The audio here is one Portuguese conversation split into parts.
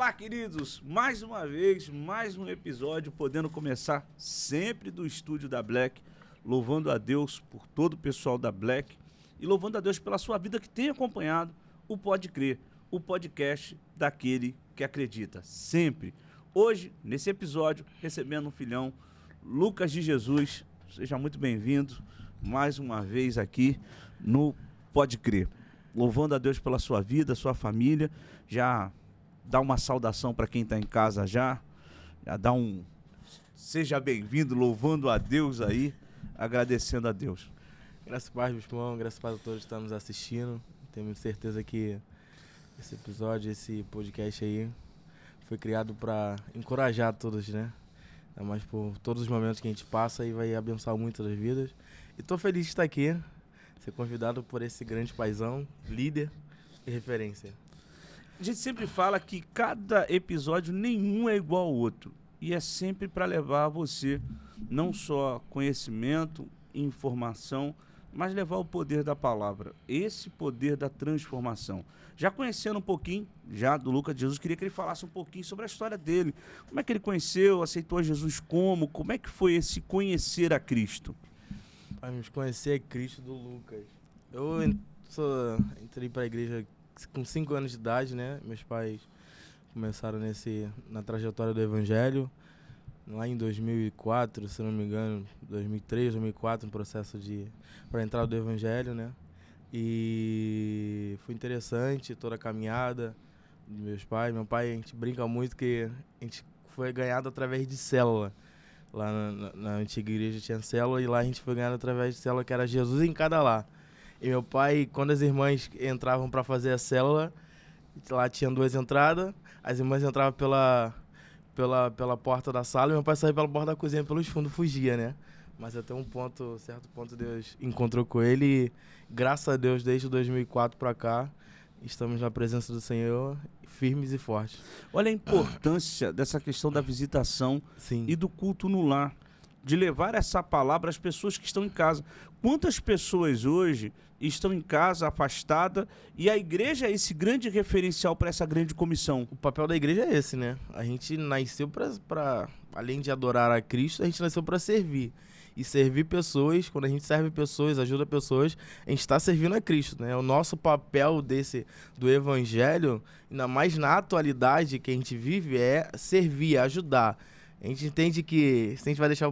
Olá, queridos! Mais uma vez, mais um episódio, podendo começar sempre do estúdio da Black, louvando a Deus por todo o pessoal da Black e louvando a Deus pela sua vida que tem acompanhado o Pode Crer, o podcast daquele que acredita, sempre. Hoje, nesse episódio, recebendo um filhão, Lucas de Jesus. Seja muito bem-vindo mais uma vez aqui no Pode Crer. Louvando a Deus pela sua vida, sua família. Já dá uma saudação para quem está em casa já dá um seja bem-vindo, louvando a Deus aí, agradecendo a Deus. Graças a Deus, Bispão, graças a Deus a todos que estão nos assistindo. Tenho certeza que esse episódio, esse podcast aí foi criado para encorajar todos, né? Ainda mais por todos os momentos que a gente passa e vai abençoar muitas das vidas. E tô feliz de estar aqui, ser convidado por esse grande paizão, líder e referência. A gente sempre fala que cada episódio nenhum é igual ao outro. E é sempre para levar a você não só conhecimento, informação, mas levar o poder da palavra. Esse poder da transformação. Já conhecendo um pouquinho já do Lucas de Jesus, queria que ele falasse um pouquinho sobre a história dele. Como é que ele conheceu, aceitou a Jesus como é que foi esse conhecer a Cristo? Para me conhecer a Cristo do Lucas. Eu entrei para a igreja com 5 anos de idade, né? Meus pais começaram na trajetória do Evangelho, lá em 2004, se não me engano, 2003, 2004, no processo para entrar do Evangelho, né? E foi interessante toda a caminhada dos meus pais. Meu pai, a gente brinca muito que a gente foi ganhado através de célula. Lá na antiga igreja tinha célula e lá a gente foi ganhado através de célula, que era Jesus em cada lar. E meu pai, quando as irmãs entravam para fazer a célula, lá tinha 2 entradas, as irmãs entravam pela porta da sala e meu pai saía pela porta da cozinha, pelos fundos, fugia, né? Mas até certo ponto, Deus encontrou com ele e, graças a Deus, desde 2004 para cá, estamos na presença do Senhor, firmes e fortes. Olha a importância dessa questão da visitação. Sim. E do culto no lar, de levar essa palavra às pessoas que estão em casa. Quantas pessoas hoje estão em casa, afastadas, e a igreja é esse grande referencial para essa grande comissão? O papel da igreja é esse, né? A gente nasceu para além de adorar a Cristo, a gente nasceu para servir. E servir pessoas, quando a gente serve pessoas, ajuda pessoas, a gente está servindo a Cristo, né? O nosso papel do Evangelho, ainda mais na atualidade que a gente vive, é servir, ajudar. A gente entende que, se a gente vai deixar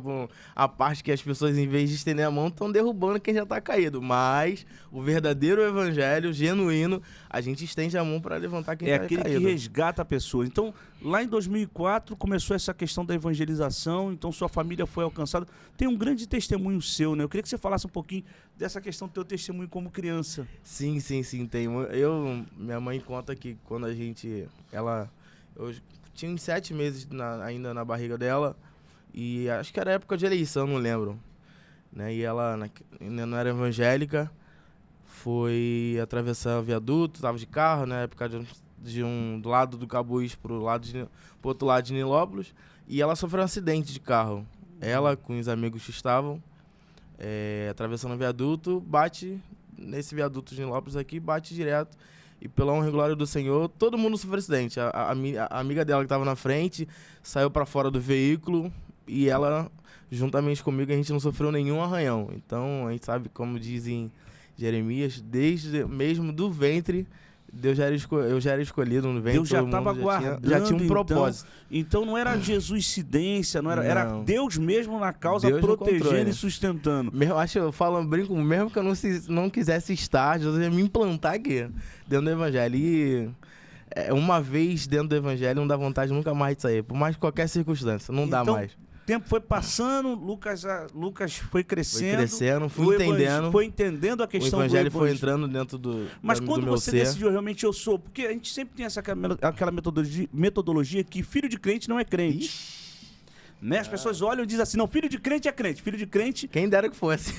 a parte que as pessoas, em vez de estender a mão, estão derrubando quem já está caído. Mas o verdadeiro evangelho, genuíno, a gente estende a mão para levantar quem está caído. É aquele que resgata a pessoa. Então, lá em 2004, começou essa questão da evangelização, então sua família foi alcançada. Tem um grande testemunho seu, né? Eu queria que você falasse um pouquinho dessa questão do teu testemunho como criança. Sim, tem. Minha mãe conta que quando a gente... Eu tinha uns 7 meses ainda na barriga dela, e acho que era época de eleição, não lembro, né? E ela ainda não era evangélica, foi atravessar o viaduto, tava de carro, na época do lado do Cabuz pro outro lado de Nilópolis, e ela sofreu um acidente de carro. Ela, com os amigos que estavam atravessando o viaduto, bate nesse viaduto de Nilópolis aqui, bate direto. E pela honra e glória do Senhor, todo mundo sofreu acidente. A amiga dela que estava na frente saiu para fora do veículo e ela, juntamente comigo, a gente não sofreu nenhum arranhão. Então, a gente sabe, como dizem Jeremias, desde mesmo do ventre, eu já era escolhido no ventre. Deus já estava guardando, já tinha um propósito. Então não era Jesuscidência, não era, era Deus mesmo na causa, Deus protegendo e sustentando. Eu brinco, mesmo que eu não quisesse estar, Jesus ia me implantar aqui, dentro do Evangelho. E uma vez dentro do Evangelho não dá vontade nunca mais de sair, por mais qualquer circunstância, não dá mais. O tempo foi passando, Lucas foi crescendo. Foi entendendo a questão do Evangelho. Foi entrando dentro do Mas do quando meu você ser. decidiu realmente eu sou, porque a gente sempre tem aquela metodologia que filho de crente não é crente. Ixi. Né? As pessoas olham e dizem assim, não, filho de crente é crente, filho de crente... Quem dera que fosse.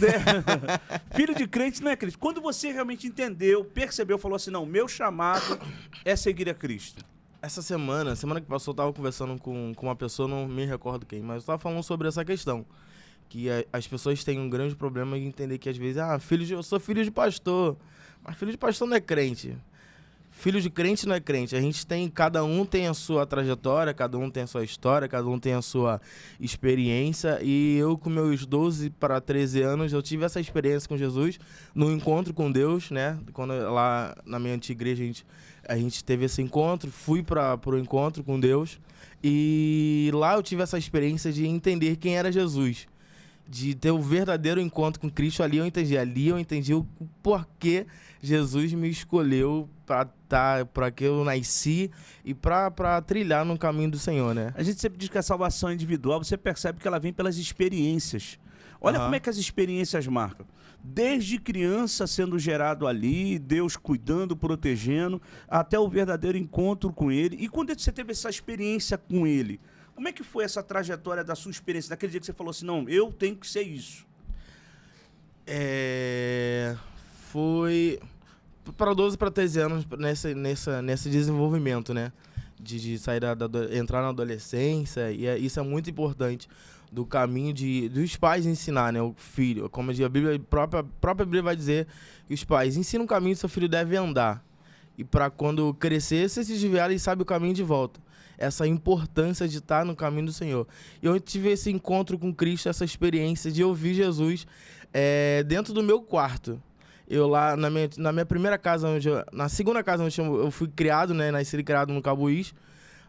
Filho de crente não é crente. Quando você realmente entendeu, percebeu, falou assim, não, meu chamado é seguir a Cristo. Essa semana que passou, eu tava conversando com uma pessoa, não me recordo quem, mas eu tava falando sobre essa questão. Que as pessoas têm um grande problema em entender que às vezes, eu sou filho de pastor, mas filho de pastor não é crente. filho de crente não é crente. Cada um tem a sua trajetória, cada um tem a sua história, cada um tem a sua experiência. E eu, com meus 12 para 13 anos, eu tive essa experiência com Jesus, no encontro com Deus, né? Quando lá na minha antiga igreja a gente teve esse encontro, fui para o encontro com Deus. E lá eu tive essa experiência de entender quem era Jesus, de ter o verdadeiro encontro com Cristo. Ali eu entendi o porquê Jesus me escolheu para que eu nasci e para trilhar no caminho do Senhor, né? A gente sempre diz que a salvação é individual, você percebe que ela vem pelas experiências. Olha como é que as experiências marcam. Desde criança sendo gerado ali, Deus cuidando, protegendo, até o verdadeiro encontro com Ele. E quando você teve essa experiência com Ele, como é que foi essa trajetória da sua experiência? Daquele dia que você falou assim, não, eu tenho que ser isso. Foi para 12 para 13 anos nesse desenvolvimento, né? De sair entrar na adolescência, e isso é muito importante, do caminho dos pais ensinar, né? O filho, como a Bíblia, a própria Bíblia vai dizer que os pais ensinam o caminho que seu filho deve andar. E para quando crescer, se desviar, ele sabe o caminho de volta. Essa importância de estar no caminho do Senhor. E eu tive esse encontro com Cristo, essa experiência de ouvir Jesus dentro do meu quarto. Eu lá, na minha primeira casa, na segunda casa onde eu fui criado, né? Nasci e criado no Cabuís,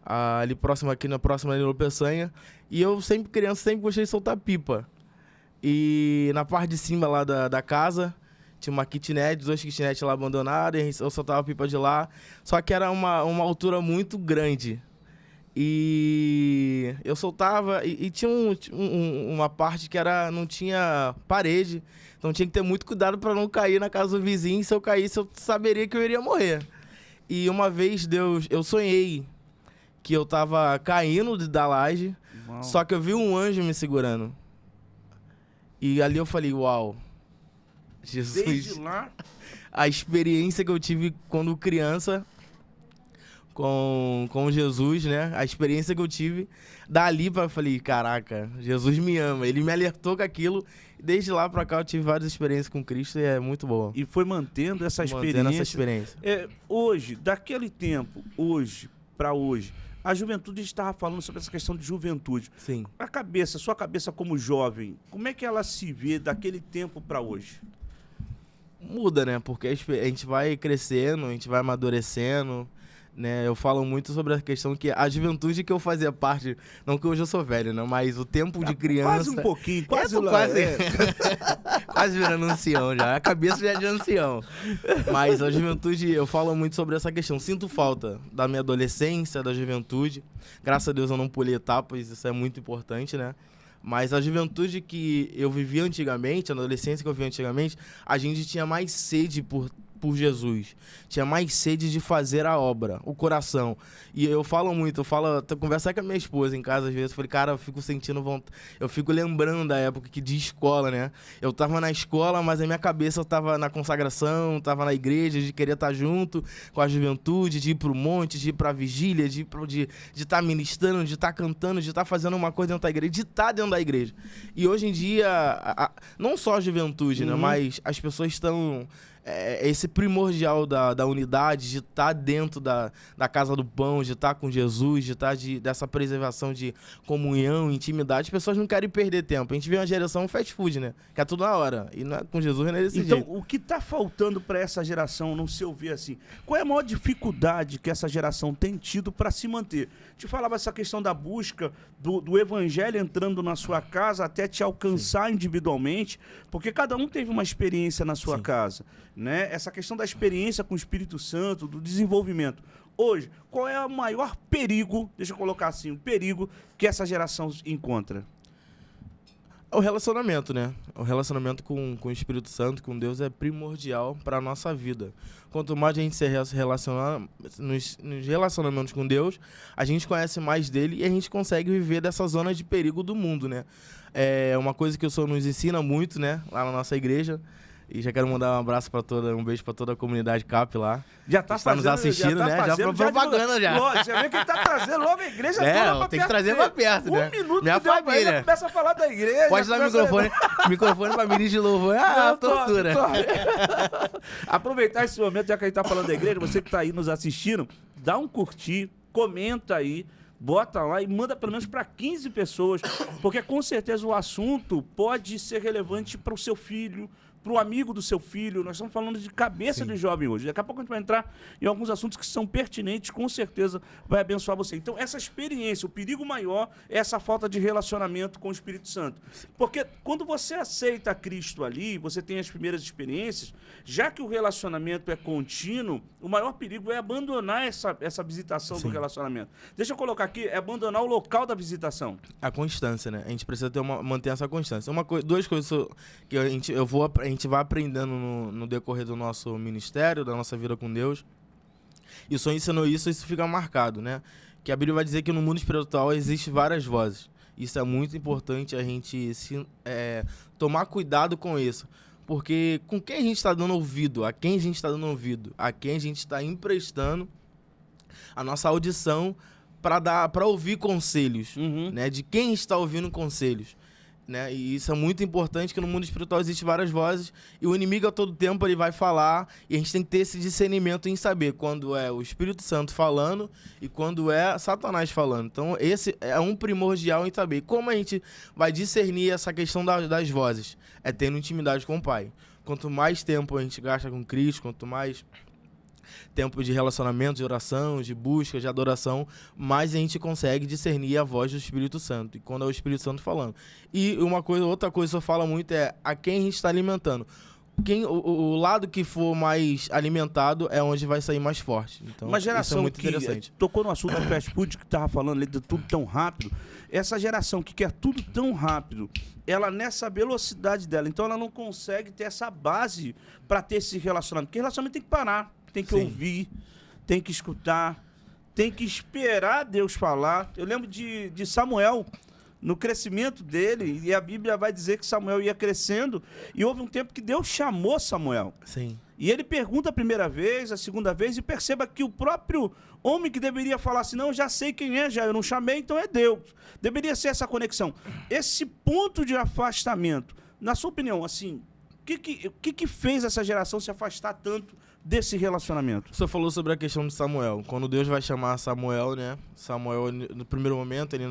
ali próximo ali Peçanha. E eu sempre gostei de soltar pipa. E na parte de cima lá da casa, tinha uma kitnet, 2 kitnets lá abandonadas, e eu soltava pipa de lá. Só que era uma altura muito grande. E eu soltava, e tinha uma parte que não tinha parede, então tinha que ter muito cuidado para não cair na casa do vizinho. E se eu caísse, eu saberia que eu iria morrer. E uma vez eu sonhei que eu tava caindo da laje, só que eu vi um anjo me segurando. E ali eu falei, uau, Jesus. Desde lá, a experiência que eu tive quando criança com Jesus, né? A experiência que eu tive, dali eu falei, caraca, Jesus me ama. Ele me alertou com aquilo. Desde lá pra cá eu tive várias experiências com Cristo e é muito boa. E foi mantendo essa experiência. Hoje, daquele tempo, hoje pra hoje, a juventude estava falando sobre essa questão de juventude. Sim. Sua cabeça como jovem, como é que ela se vê daquele tempo pra hoje? Muda, né? Porque a gente vai crescendo, a gente vai amadurecendo, né? Eu falo muito sobre a questão que a juventude que eu fazia parte, não que hoje eu sou velho, né? Mas o tempo de criança... Quase um pouquinho, quase quase virando ancião já, a cabeça já é de ancião. Mas a juventude, eu falo muito sobre essa questão. Sinto falta da minha adolescência, da juventude. Graças a Deus eu não pulei etapas, isso é muito importante, né? Mas a juventude que eu vivi antigamente, a adolescência que eu vivi antigamente, a gente tinha mais sede por Jesus. Tinha mais sede de fazer a obra, o coração. E eu conversar com a minha esposa em casa às vezes, eu falei, cara, eu fico sentindo vontade, eu fico lembrando da época de escola, né? Eu tava na escola, mas a minha cabeça tava na consagração, tava na igreja, de querer estar junto com a juventude, de ir pro monte, de ir pra vigília, de estar ministrando, de estar cantando, de estar fazendo uma coisa dentro da igreja, de estar dentro da igreja. E hoje em dia, não só a juventude, né? Mas as pessoas estão... esse primordial da unidade, de estar dentro da casa do pão, de estar com Jesus, de estar dessa preservação de comunhão, intimidade. As pessoas não querem perder tempo. A gente vê uma geração fast food, né? Que é tudo na hora. E com Jesus não é desse jeito. Então, o que está faltando para essa geração, no seu ver assim? Qual é a maior dificuldade que essa geração tem tido para se manter? Te falava essa questão da busca do evangelho entrando na sua casa até te alcançar individualmente, porque cada um teve uma experiência na sua casa, né? Essa questão da experiência com o Espírito Santo, do desenvolvimento. Hoje, qual é o maior perigo, deixa eu colocar assim, o perigo que essa geração encontra? O relacionamento, né? O relacionamento com o Espírito Santo, com Deus, é primordial para a nossa vida. Quanto mais a gente se relacionar nos relacionamentos com Deus, a gente conhece mais dele e a gente consegue viver dessa zona de perigo do mundo, né? É uma coisa que o Senhor nos ensina muito, né? Lá na nossa igreja. E já quero mandar um beijo pra toda a comunidade CAP lá. Já tá nos assistindo, já tá né? Fazendo, já propaganda já. Lógico, você vê que ele tá trazendo logo a igreja toda pra tem que trazer pra perto, né? Um minuto Minha que deu pra ele, família. começa a falar da igreja. Pode dar microfone pra ministro de louvor. Tortura. Aproveitar esse momento, já que a gente tá falando da igreja, você que tá aí nos assistindo, dá um curtir, comenta aí, bota lá e manda pelo menos para 15 pessoas, porque com certeza o assunto pode ser relevante para o seu filho, para o amigo do seu filho. Nós estamos falando de cabeça de jovem hoje. Daqui a pouco a gente vai entrar em alguns assuntos que são pertinentes, com certeza vai abençoar você. Então, essa experiência, o perigo maior é essa falta de relacionamento com o Espírito Santo. Porque quando você aceita Cristo ali, você tem as primeiras experiências, já que o relacionamento é contínuo, o maior perigo é abandonar essa visitação do relacionamento. Deixa eu colocar aqui, é abandonar o local da visitação. A constância, né? A gente precisa manter essa constância. Duas coisas que a gente vai aprendendo no decorrer do nosso ministério, da nossa vida com Deus. E o Sonho ensinou isso fica marcado, né? Que a Bíblia vai dizer que no mundo espiritual existem várias vozes. Isso é muito importante a gente tomar cuidado com isso. Porque com quem a gente está dando ouvido, a quem a gente está dando ouvido, a quem a gente está emprestando a nossa audição para ouvir conselhos, né? De quem está ouvindo conselhos. Né? E isso é muito importante, que no mundo espiritual existem várias vozes e o inimigo a todo tempo ele vai falar e a gente tem que ter esse discernimento em saber quando é o Espírito Santo falando e quando é Satanás falando. Então esse é um primordial em saber. Como a gente vai discernir essa questão das vozes? É tendo intimidade com o Pai. Quanto mais tempo a gente gasta com Cristo, quanto mais tempo de relacionamento, de oração, de busca, de adoração, mais a gente consegue discernir a voz do Espírito Santo. E quando é o Espírito Santo falando. E outra coisa que eu falo muito é a quem a gente está alimentando. O lado que for mais alimentado é onde vai sair mais forte. Então, uma geração isso é muito que interessante. Tocou no assunto do fast food que estava falando ali de tudo tão rápido. Essa geração que quer tudo tão rápido, ela nessa velocidade dela, então ela não consegue ter essa base para ter esse relacionamento. Porque relacionamento tem que parar. Tem que ouvir, tem que escutar, tem que esperar Deus falar. Eu lembro de Samuel, no crescimento dele, e a Bíblia vai dizer que Samuel ia crescendo, e houve um tempo que Deus chamou Samuel. Sim. E ele pergunta a primeira vez, a segunda vez, e perceba que o próprio homem que deveria falar assim, não, eu já sei quem é, eu não chamei, então é Deus. Deveria ser essa conexão. Esse ponto de afastamento, na sua opinião, assim, o que fez essa geração se afastar tanto desse relacionamento? Você falou sobre a questão de Samuel. Quando Deus vai chamar Samuel, né? Samuel, no primeiro momento, ele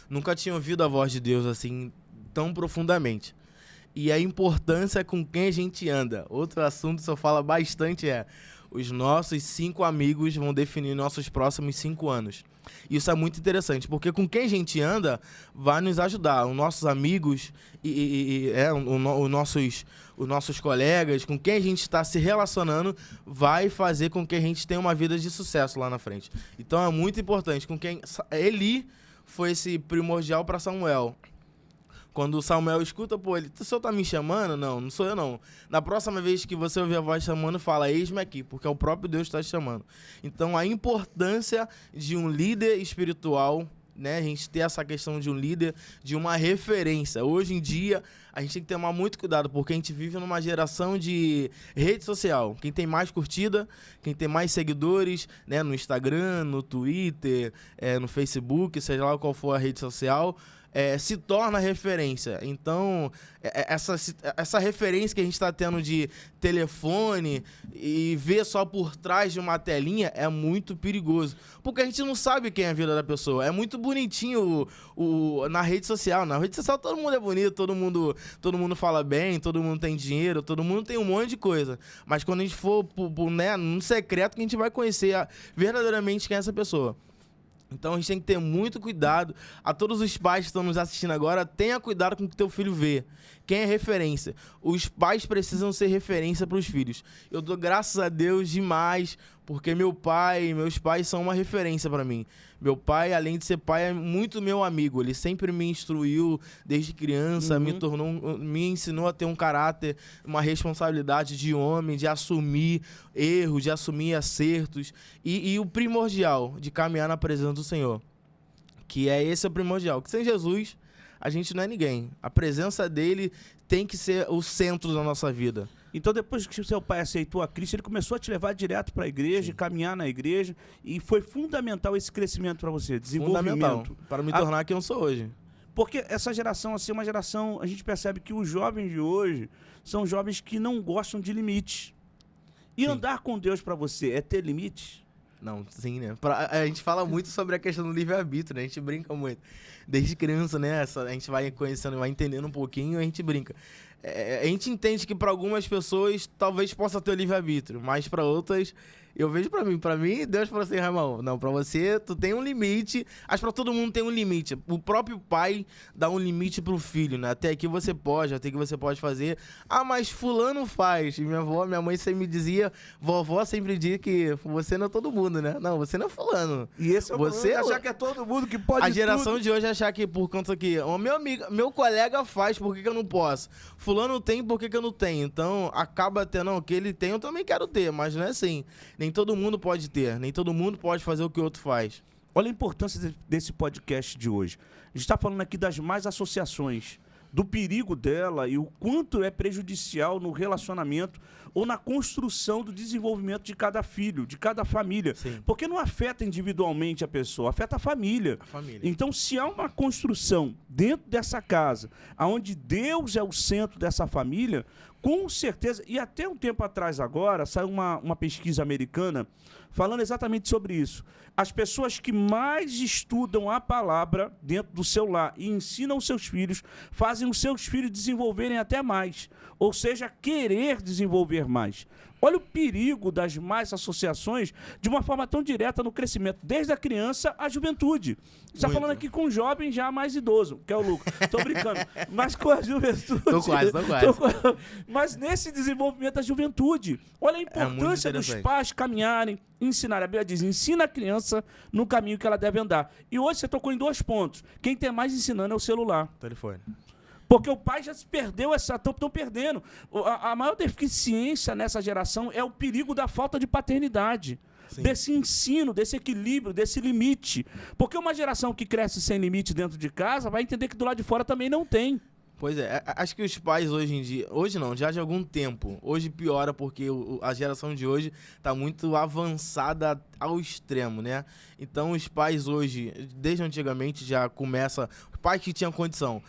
nunca tinha ouvido a voz de Deus assim tão profundamente. E a importância com quem a gente anda. Outro assunto que eu falo bastante é os nossos 5 amigos vão definir nossos próximos 5 anos. Isso é muito interessante, porque com quem a gente anda vai nos ajudar. Os nossos amigos os nossos colegas, com quem a gente está se relacionando, vai fazer com que a gente tenha uma vida de sucesso lá na frente. Então é muito importante. Eli foi esse primordial para Samuel. Quando Samuel escuta, o senhor tá me chamando? Não, não sou eu não. Na próxima vez que você ouvir a voz chamando, fala, eis-me aqui, porque é o próprio Deus que está te chamando. Então a importância de um líder espiritual, né? A gente ter essa questão de um líder, de uma referência. Hoje em dia, a gente tem que tomar muito cuidado, porque a gente vive numa geração de rede social. Quem tem mais curtida, quem tem mais seguidores, né? No Instagram, no Twitter, no Facebook, seja lá qual for a rede social, se torna referência. Então, essa referência que a gente está tendo de telefone e ver só por trás de uma telinha é muito perigoso. Porque a gente não sabe quem é a vida da pessoa. É muito bonitinho na rede social. Na rede social todo mundo é bonito, todo mundo fala bem, todo mundo tem dinheiro, todo mundo tem um monte de coisa. Mas quando a gente for num secreto, que a gente vai conhecer verdadeiramente quem é essa pessoa. Então a gente tem que ter muito cuidado. A todos os pais que estão nos assistindo agora, tenha cuidado com o que teu filho vê. Quem é referência? Os pais precisam ser referência para os filhos. Eu dou graças a Deus demais, porque meus pais são uma referência para mim. Meu pai, além de ser pai, é muito meu amigo. Ele sempre me instruiu desde criança, me ensinou a ter um caráter, uma responsabilidade de homem, de assumir erros, de assumir acertos. E o primordial de caminhar na presença do Senhor, que esse é o primordial. Que sem Jesus, a gente não é ninguém. A presença dele tem que ser o centro da nossa vida. Então, depois que seu pai aceitou a Cristo, ele começou a te levar direto para a igreja, caminhar na igreja, e foi fundamental esse crescimento para você, desenvolvimento. Para me tornar quem eu sou hoje. Porque essa geração, assim, é uma geração, a gente percebe que os jovens de hoje são jovens que não gostam de limites. E andar com Deus para você é ter limites? Não, sim, né? A gente fala muito sobre a questão do livre-arbítrio, né? A gente brinca muito. Desde criança, né? A gente vai conhecendo, vai entendendo um pouquinho, a gente brinca. A gente entende que para algumas pessoas talvez possa ter o livre-arbítrio, mas para outras, eu vejo para mim, Deus falou assim, Ramon, não, para você, tu tem um limite, mas para todo mundo tem um limite. O próprio pai dá um limite pro filho, né? Até aqui você pode, até que você pode fazer. Ah, mas fulano faz. E minha mãe sempre me dizia, vovó sempre dizia que você não é todo mundo, né? Não, você não é fulano. E esse é o você achar que é todo mundo que pode A geração tudo. de hoje achar que por conta que o meu colega faz, por que eu não posso? Fulano tem, por que eu não tenho? Então, acaba tendo, o que ele tem, eu também quero ter, mas não é assim. Nem todo mundo pode ter, nem todo mundo pode fazer o que o outro faz. Olha a importância desse podcast de hoje. A gente está falando aqui das más associações, do perigo dela e o quanto é prejudicial no relacionamento ou na construção do desenvolvimento de cada filho, de cada família. Sim. Porque não afeta individualmente a pessoa, afeta a família. Então, se há uma construção dentro dessa casa, onde Deus é o centro dessa família, com certeza, e até um tempo atrás agora, saiu uma pesquisa americana falando exatamente sobre isso. As pessoas que mais estudam a palavra dentro do seu lar e ensinam os seus filhos, fazem os seus filhos desenvolverem até mais. Ou seja, querer desenvolver mais. Olha o perigo das más associações de uma forma tão direta no crescimento, desde a criança à juventude. Está falando aqui com um jovem já mais idoso, que é o Lucas. Estou brincando. Mas com a juventude... Tô quase. Mas nesse desenvolvimento da juventude. Olha a importância dos pais caminharem, ensinarem. A Bíblia diz, ensina a criança no caminho que ela deve andar. E hoje você tocou em 2 pontos. Quem tem mais ensinando é o celular. Telefone. Porque o pai já se perdeu, estão perdendo. A maior deficiência nessa geração é o perigo da falta de paternidade. Sim. Desse ensino, desse equilíbrio, desse limite. Porque uma geração que cresce sem limite dentro de casa vai entender que do lado de fora também não tem. Pois é, acho que os pais hoje em dia, hoje não, já de algum tempo, hoje piora porque a geração de hoje está muito avançada ao extremo, né? Então os pais hoje, desde antigamente já começa, os pais que tinham condição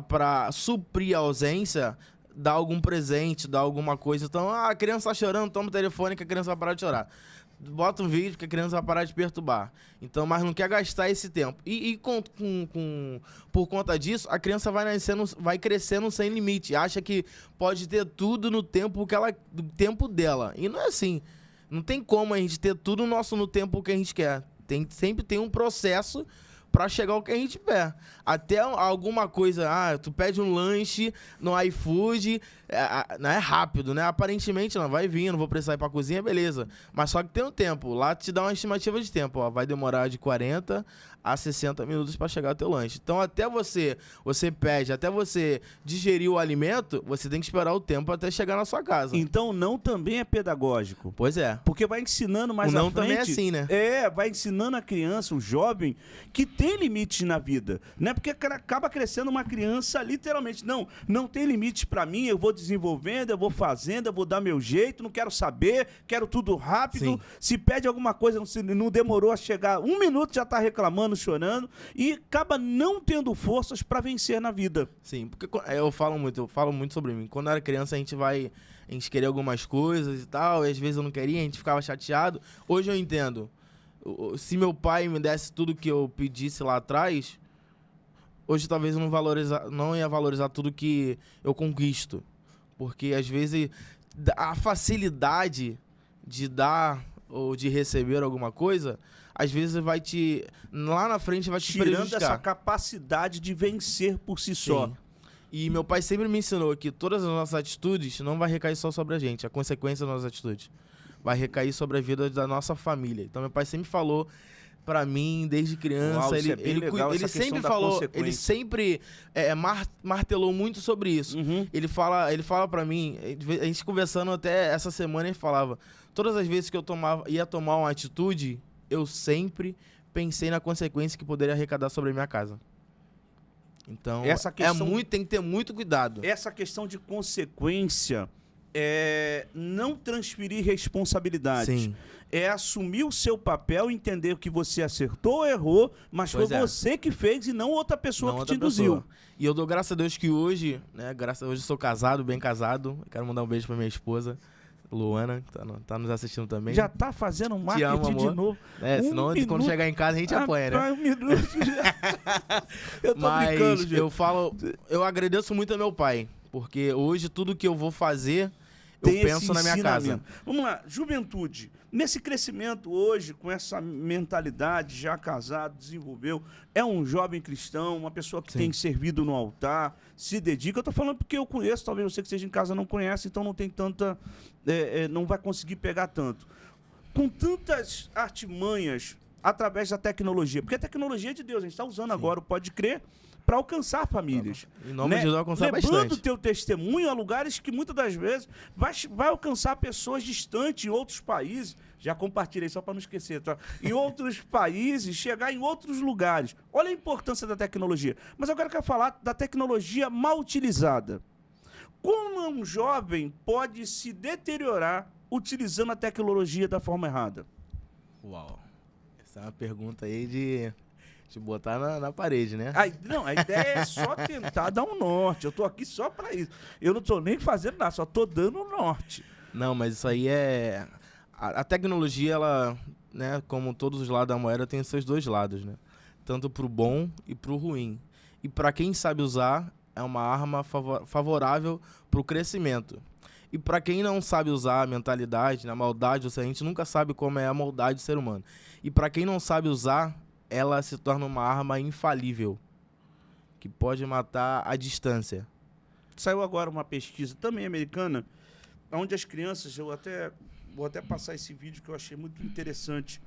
para suprir a ausência, dar algum presente, dar alguma coisa. Então, a criança tá chorando, toma o telefone que a criança vai parar de chorar. Bota um vídeo que a criança vai parar de perturbar. Então, mas não quer gastar esse tempo. E por conta disso, a criança vai crescendo sem limite. Acha que pode ter tudo no tempo tempo dela. E não é assim. Não tem como a gente ter tudo no tempo que a gente quer. Sempre tem um processo pra chegar ao que a gente quer. Até alguma coisa, tu pede um lanche no iFood, não é rápido, né? Aparentemente não, vai vir, não vou precisar ir pra cozinha, beleza. Mas só que tem um tempo, lá te dá uma estimativa de tempo, ó, vai demorar de 40 a 60 minutos pra chegar ao teu lanche. Então até você pede, até você digerir o alimento, você tem que esperar o tempo até chegar na sua casa. Então o não também é pedagógico. Pois é. Porque vai ensinando mais à frente. O não também é assim, né? Vai ensinando a criança, o jovem, que tem limites na vida, né? Porque acaba crescendo uma criança literalmente, não tem limites pra mim, eu vou desenvolvendo, eu vou fazendo, eu vou dar meu jeito, não quero saber, quero tudo rápido. Sim. Se pede alguma coisa, não demorou a chegar, 1 minuto já tá reclamando, chorando, e acaba não tendo forças pra vencer na vida. Sim, porque eu falo muito sobre mim. Quando eu era criança, a gente queria algumas coisas e tal, e às vezes eu não queria, a gente ficava chateado. Hoje eu entendo. Se meu pai me desse tudo que eu pedisse lá atrás, hoje talvez eu não ia valorizar tudo que eu conquisto. Porque às vezes a facilidade de dar ou de receber alguma coisa, às vezes lá na frente vai te prejudicar. Tirando essa capacidade de vencer por si só. E meu pai sempre me ensinou que todas as nossas atitudes não vai recair só sobre a gente, a consequência das nossas atitudes vai recair sobre a vida da nossa família. Então meu pai sempre falou pra mim, desde criança, ele sempre falou, ele sempre martelou muito sobre isso. Uhum. Ele fala pra mim, a gente conversando até essa semana, ele falava, todas as vezes que eu ia tomar uma atitude, eu sempre pensei na consequência que poderia arrecadar sobre a minha casa. Então, tem que ter muito cuidado. Essa questão de consequência é não transferir responsabilidades. Sim. É assumir o seu papel, entender que você acertou ou errou, mas Pois foi você que fez e não outra pessoa Não que outra te induziu. pessoa. E eu dou graças a Deus que hoje, né, graças a Deus eu sou casado, bem casado. Eu quero mandar um beijo pra minha esposa, Luana, que tá nos assistindo também. Já tá fazendo um marketing amo, amor. de novo. Senão quando chegar em casa a gente apanha, né? Um minuto já. Eu tô brincando, gente. Eu agradeço muito ao meu pai, porque hoje tudo que eu vou fazer, Tem eu penso esse na minha casa. ensinamento. Vamos lá, juventude. Nesse crescimento hoje, com essa mentalidade, já casado, desenvolveu, é um jovem cristão, uma pessoa que Sim. tem servido no altar, se dedica. Eu tô falando porque eu conheço, talvez você que esteja em casa não conhece, então não tem tanta... não vai conseguir pegar tanto. Com tantas artimanhas através da tecnologia, porque a tecnologia é de Deus, a gente está usando agora o Pode Crer para alcançar famílias. Em nome de Deus, alcançar Levando bastante. o teu testemunho a lugares que muitas das vezes vai alcançar pessoas distantes em outros países. Já compartilhei só para não esquecer, tá? Em outros países, chegar em outros lugares. Olha a importância da tecnologia. Mas agora eu quero falar da tecnologia mal utilizada. Como um jovem pode se deteriorar utilizando a tecnologia da forma errada? Uau. Essa é uma pergunta aí de botar na parede, né? Não, a ideia é só tentar dar um norte. Eu tô aqui só para isso. Eu não tô nem fazendo nada, só tô dando um norte. Não, mas isso aí é... A tecnologia, ela, né, como todos os lados da moeda, tem os seus dois lados, né? Tanto pro bom e pro ruim. E para quem sabe usar, é uma arma favorável pro crescimento. E para quem não sabe usar a mentalidade, a maldade, a gente nunca sabe como é a maldade do ser humano. E para quem não sabe usar, ela se torna uma arma infalível, que pode matar à distância. Saiu agora uma pesquisa também americana, onde as crianças, vou até passar esse vídeo que eu achei muito interessante.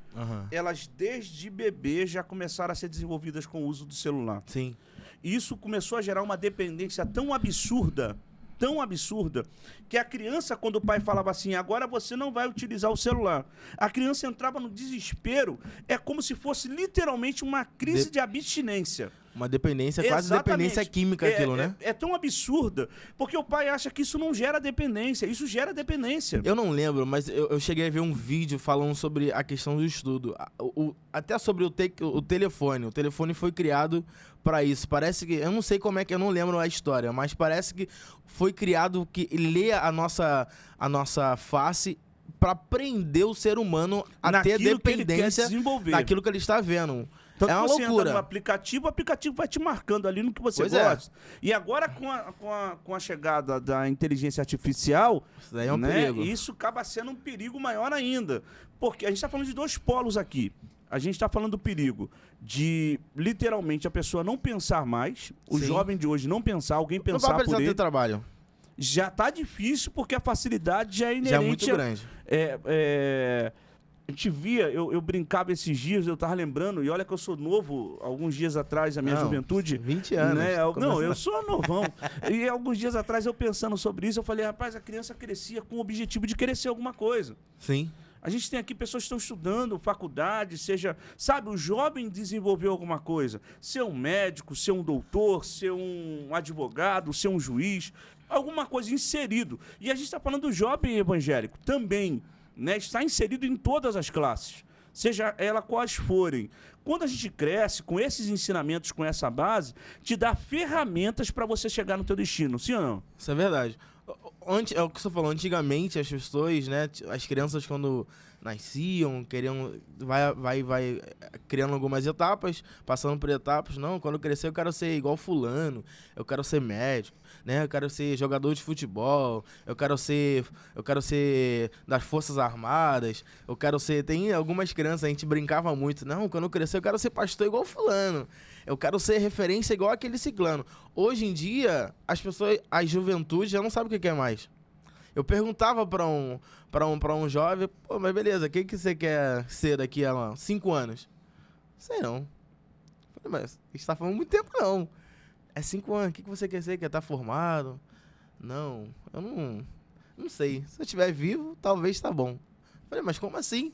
Elas, desde bebê, já começaram a ser desenvolvidas com o uso do celular. Sim. E isso começou a gerar uma dependência tão absurda, que a criança, quando o pai falava assim, agora você não vai utilizar o celular, a criança entrava no desespero, é como se fosse literalmente uma crise de abstinência. Uma dependência, quase Exatamente. dependência química aquilo, né? É tão absurda, porque o pai acha que isso não gera dependência, isso gera dependência. Eu não lembro, mas eu cheguei a ver um vídeo falando sobre a questão do estudo. Até sobre o telefone. O telefone foi criado para isso. Parece que... Eu não sei como é que... Eu não lembro a história, mas parece que foi criado que lê a nossa face para prender o ser humano a ter dependência daquilo que ele está vendo. Tanto é uma você loucura. entra no aplicativo, o aplicativo vai te marcando ali no que você Pois gosta. E agora, com a chegada da inteligência artificial, Isso daí é um perigo. isso acaba sendo um perigo maior ainda. Porque a gente está falando de dois polos aqui. A gente está falando do perigo de, literalmente, a pessoa não pensar mais, o Sim. jovem de hoje não pensar, alguém Não pensar vai por precisar ele. ter trabalho. Já está difícil porque a facilidade já é inerente. Já é muito grande. A gente via, eu brincava esses dias, eu tava lembrando, e olha que eu sou novo, alguns dias atrás, a minha juventude. 20 anos. Né? Não, eu sou novão. E alguns dias atrás, eu pensando sobre isso, eu falei, rapaz, a criança crescia com o objetivo de querer ser alguma coisa. Sim. A gente tem aqui pessoas que estão estudando, faculdade, seja... Sabe, o jovem desenvolveu alguma coisa. Ser um médico, ser um doutor, ser um advogado, ser um juiz, alguma coisa inserido. E a gente está falando do jovem evangélico também, né? Está inserido em todas as classes, seja ela quais forem. Quando a gente cresce com esses ensinamentos, com essa base, te dá ferramentas para você chegar no teu destino, sim ou não? Isso é verdade. É o que você falou, antigamente as pessoas, né, as crianças quando nasciam, queriam, vai criando algumas etapas, passando por etapas, não, quando eu crescer eu quero ser igual fulano, eu quero ser médico, né, eu quero ser jogador de futebol, eu quero ser das Forças Armadas, eu quero ser, tem algumas crianças, a gente brincava muito, não, quando eu crescer eu quero ser pastor igual fulano, eu quero ser referência igual aquele ciclano. Hoje em dia, as pessoas, a juventude já não sabe o que é mais. Eu perguntava pra um jovem, pô, mas beleza, o que você quer ser daqui a 5 anos? Sei não. Falei, mas a gente tá falando muito tempo não. É 5 anos, o que você quer ser? Quer estar formado? Não, eu não sei. Se eu estiver vivo, talvez tá bom. Falei, mas como assim?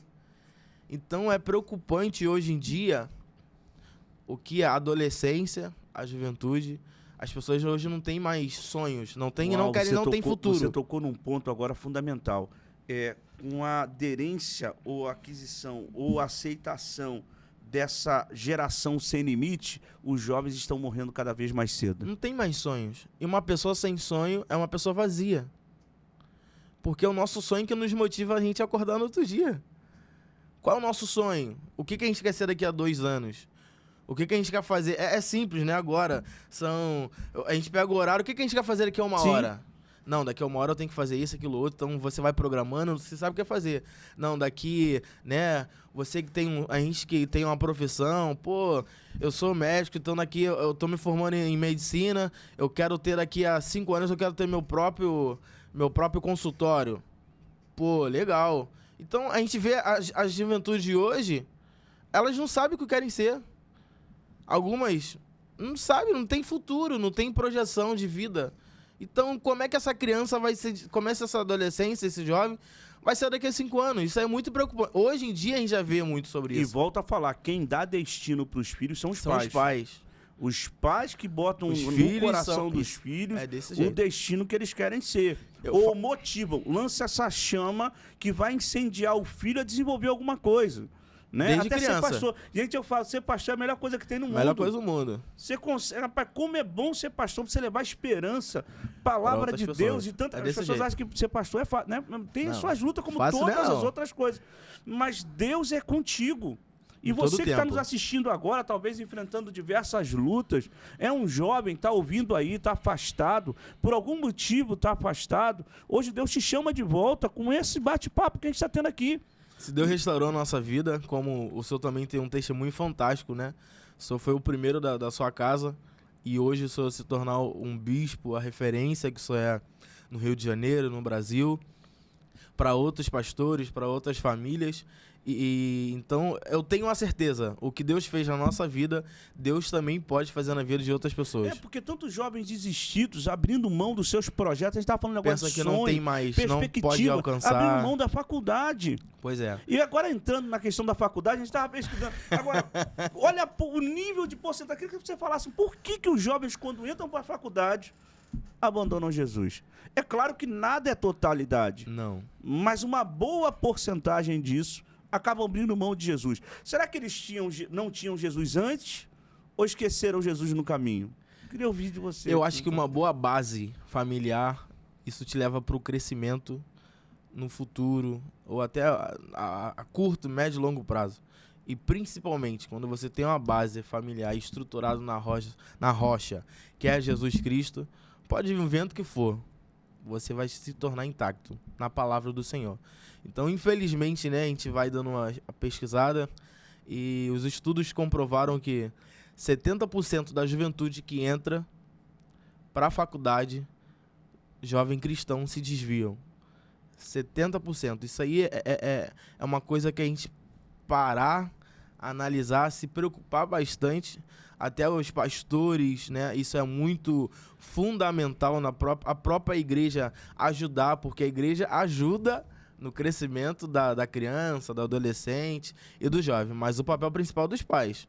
Então é preocupante hoje em dia o que a adolescência, a juventude, As pessoas hoje não têm mais sonhos, não tem, Uau, não querem, não tem futuro. Você tocou num ponto agora fundamental. Uma aderência ou aquisição ou aceitação dessa geração sem limite, os jovens estão morrendo cada vez mais cedo. Não tem mais sonhos. E uma pessoa sem sonho é uma pessoa vazia. Porque é o nosso sonho que nos motiva a gente a acordar no outro dia. Qual é o nosso sonho? O que a gente quer ser daqui a 2 anos? O que a gente quer fazer? É simples, né? Agora, a gente pega o horário, o que a gente quer fazer daqui a 1 hora? Não, daqui a 1 hora eu tenho que fazer isso, aquilo, outro. Então você vai programando, você sabe o que é fazer. Não, daqui, né? Você que tem a gente que tem uma profissão, pô, eu sou médico, então daqui eu tô me formando em medicina, eu quero ter daqui a 5 anos, eu quero ter meu próprio consultório. Pô, legal. Então a gente vê as juventudes de hoje, elas não sabem o que querem ser. Algumas não sabem, não tem futuro, não tem projeção de vida. Então, como é que essa criança vai ser, começa essa adolescência, esse jovem, vai ser daqui a 5 anos? Isso é muito preocupante. Hoje em dia a gente já vê muito sobre isso. E volta a falar, quem dá destino para os filhos são os pais. São os pais. Os pais que botam Os no filhos coração dos filhos o destino que eles querem ser. Ou motivam, lança essa chama que vai incendiar o filho a desenvolver alguma coisa. Né? Desde Até criança. Ser pastor. Gente, eu falo, ser pastor é a melhor coisa que tem no mundo. Melhor coisa do mundo. Você consegue, rapaz, como é bom ser pastor, pra você levar esperança, palavra de Deus e tantas pessoas acham que ser pastor é fácil, né? Tem as suas lutas como todas as outras coisas. Mas Deus é contigo. E você que está nos assistindo agora, talvez enfrentando diversas lutas, é um jovem, está ouvindo aí, está afastado, por algum motivo está afastado. Hoje Deus te chama de volta com esse bate-papo que a gente está tendo aqui. Se Deus restaurou a nossa vida, como o senhor também tem um testemunho fantástico, né? O senhor foi o primeiro da sua casa e hoje o senhor se tornar um bispo, a referência que o senhor é no Rio de Janeiro, no Brasil, para outros pastores, para outras famílias. Então, eu tenho a certeza, o que Deus fez na nossa vida, Deus também pode fazer na vida de outras pessoas. Porque tantos jovens desistidos, abrindo mão dos seus projetos, a gente estava falando agora de sonho, que não tem mais, não pode alcançar. Abrindo mão da faculdade. Pois é. E agora, entrando na questão da faculdade, a gente estava pesquisando. Agora, olha o nível de porcentagem. Eu queria que você falasse por que os jovens, quando entram para a faculdade, abandonam Jesus. É claro que nada é totalidade. Não. Mas uma boa porcentagem disso acabam abrindo mão de Jesus. Será que eles não tinham Jesus antes ou esqueceram Jesus no caminho? Eu queria ouvir de você. Eu acho que uma boa base familiar, isso te leva para o crescimento no futuro, ou até a curto, médio e longo prazo. E principalmente, quando você tem uma base familiar estruturada na rocha, que é Jesus Cristo, pode vir um vento que for, você vai se tornar intacto na palavra do Senhor. Então, infelizmente, né, a gente vai dando uma pesquisada e os estudos comprovaram que 70% da juventude que entra para a faculdade, jovem cristão, se desviam. 70%. Isso aí é uma coisa que a gente parar, analisar, se preocupar bastante. Até os pastores, né? Isso é muito fundamental a própria igreja ajudar, porque a igreja ajuda no crescimento da criança, do adolescente e do jovem, mas o papel principal dos pais.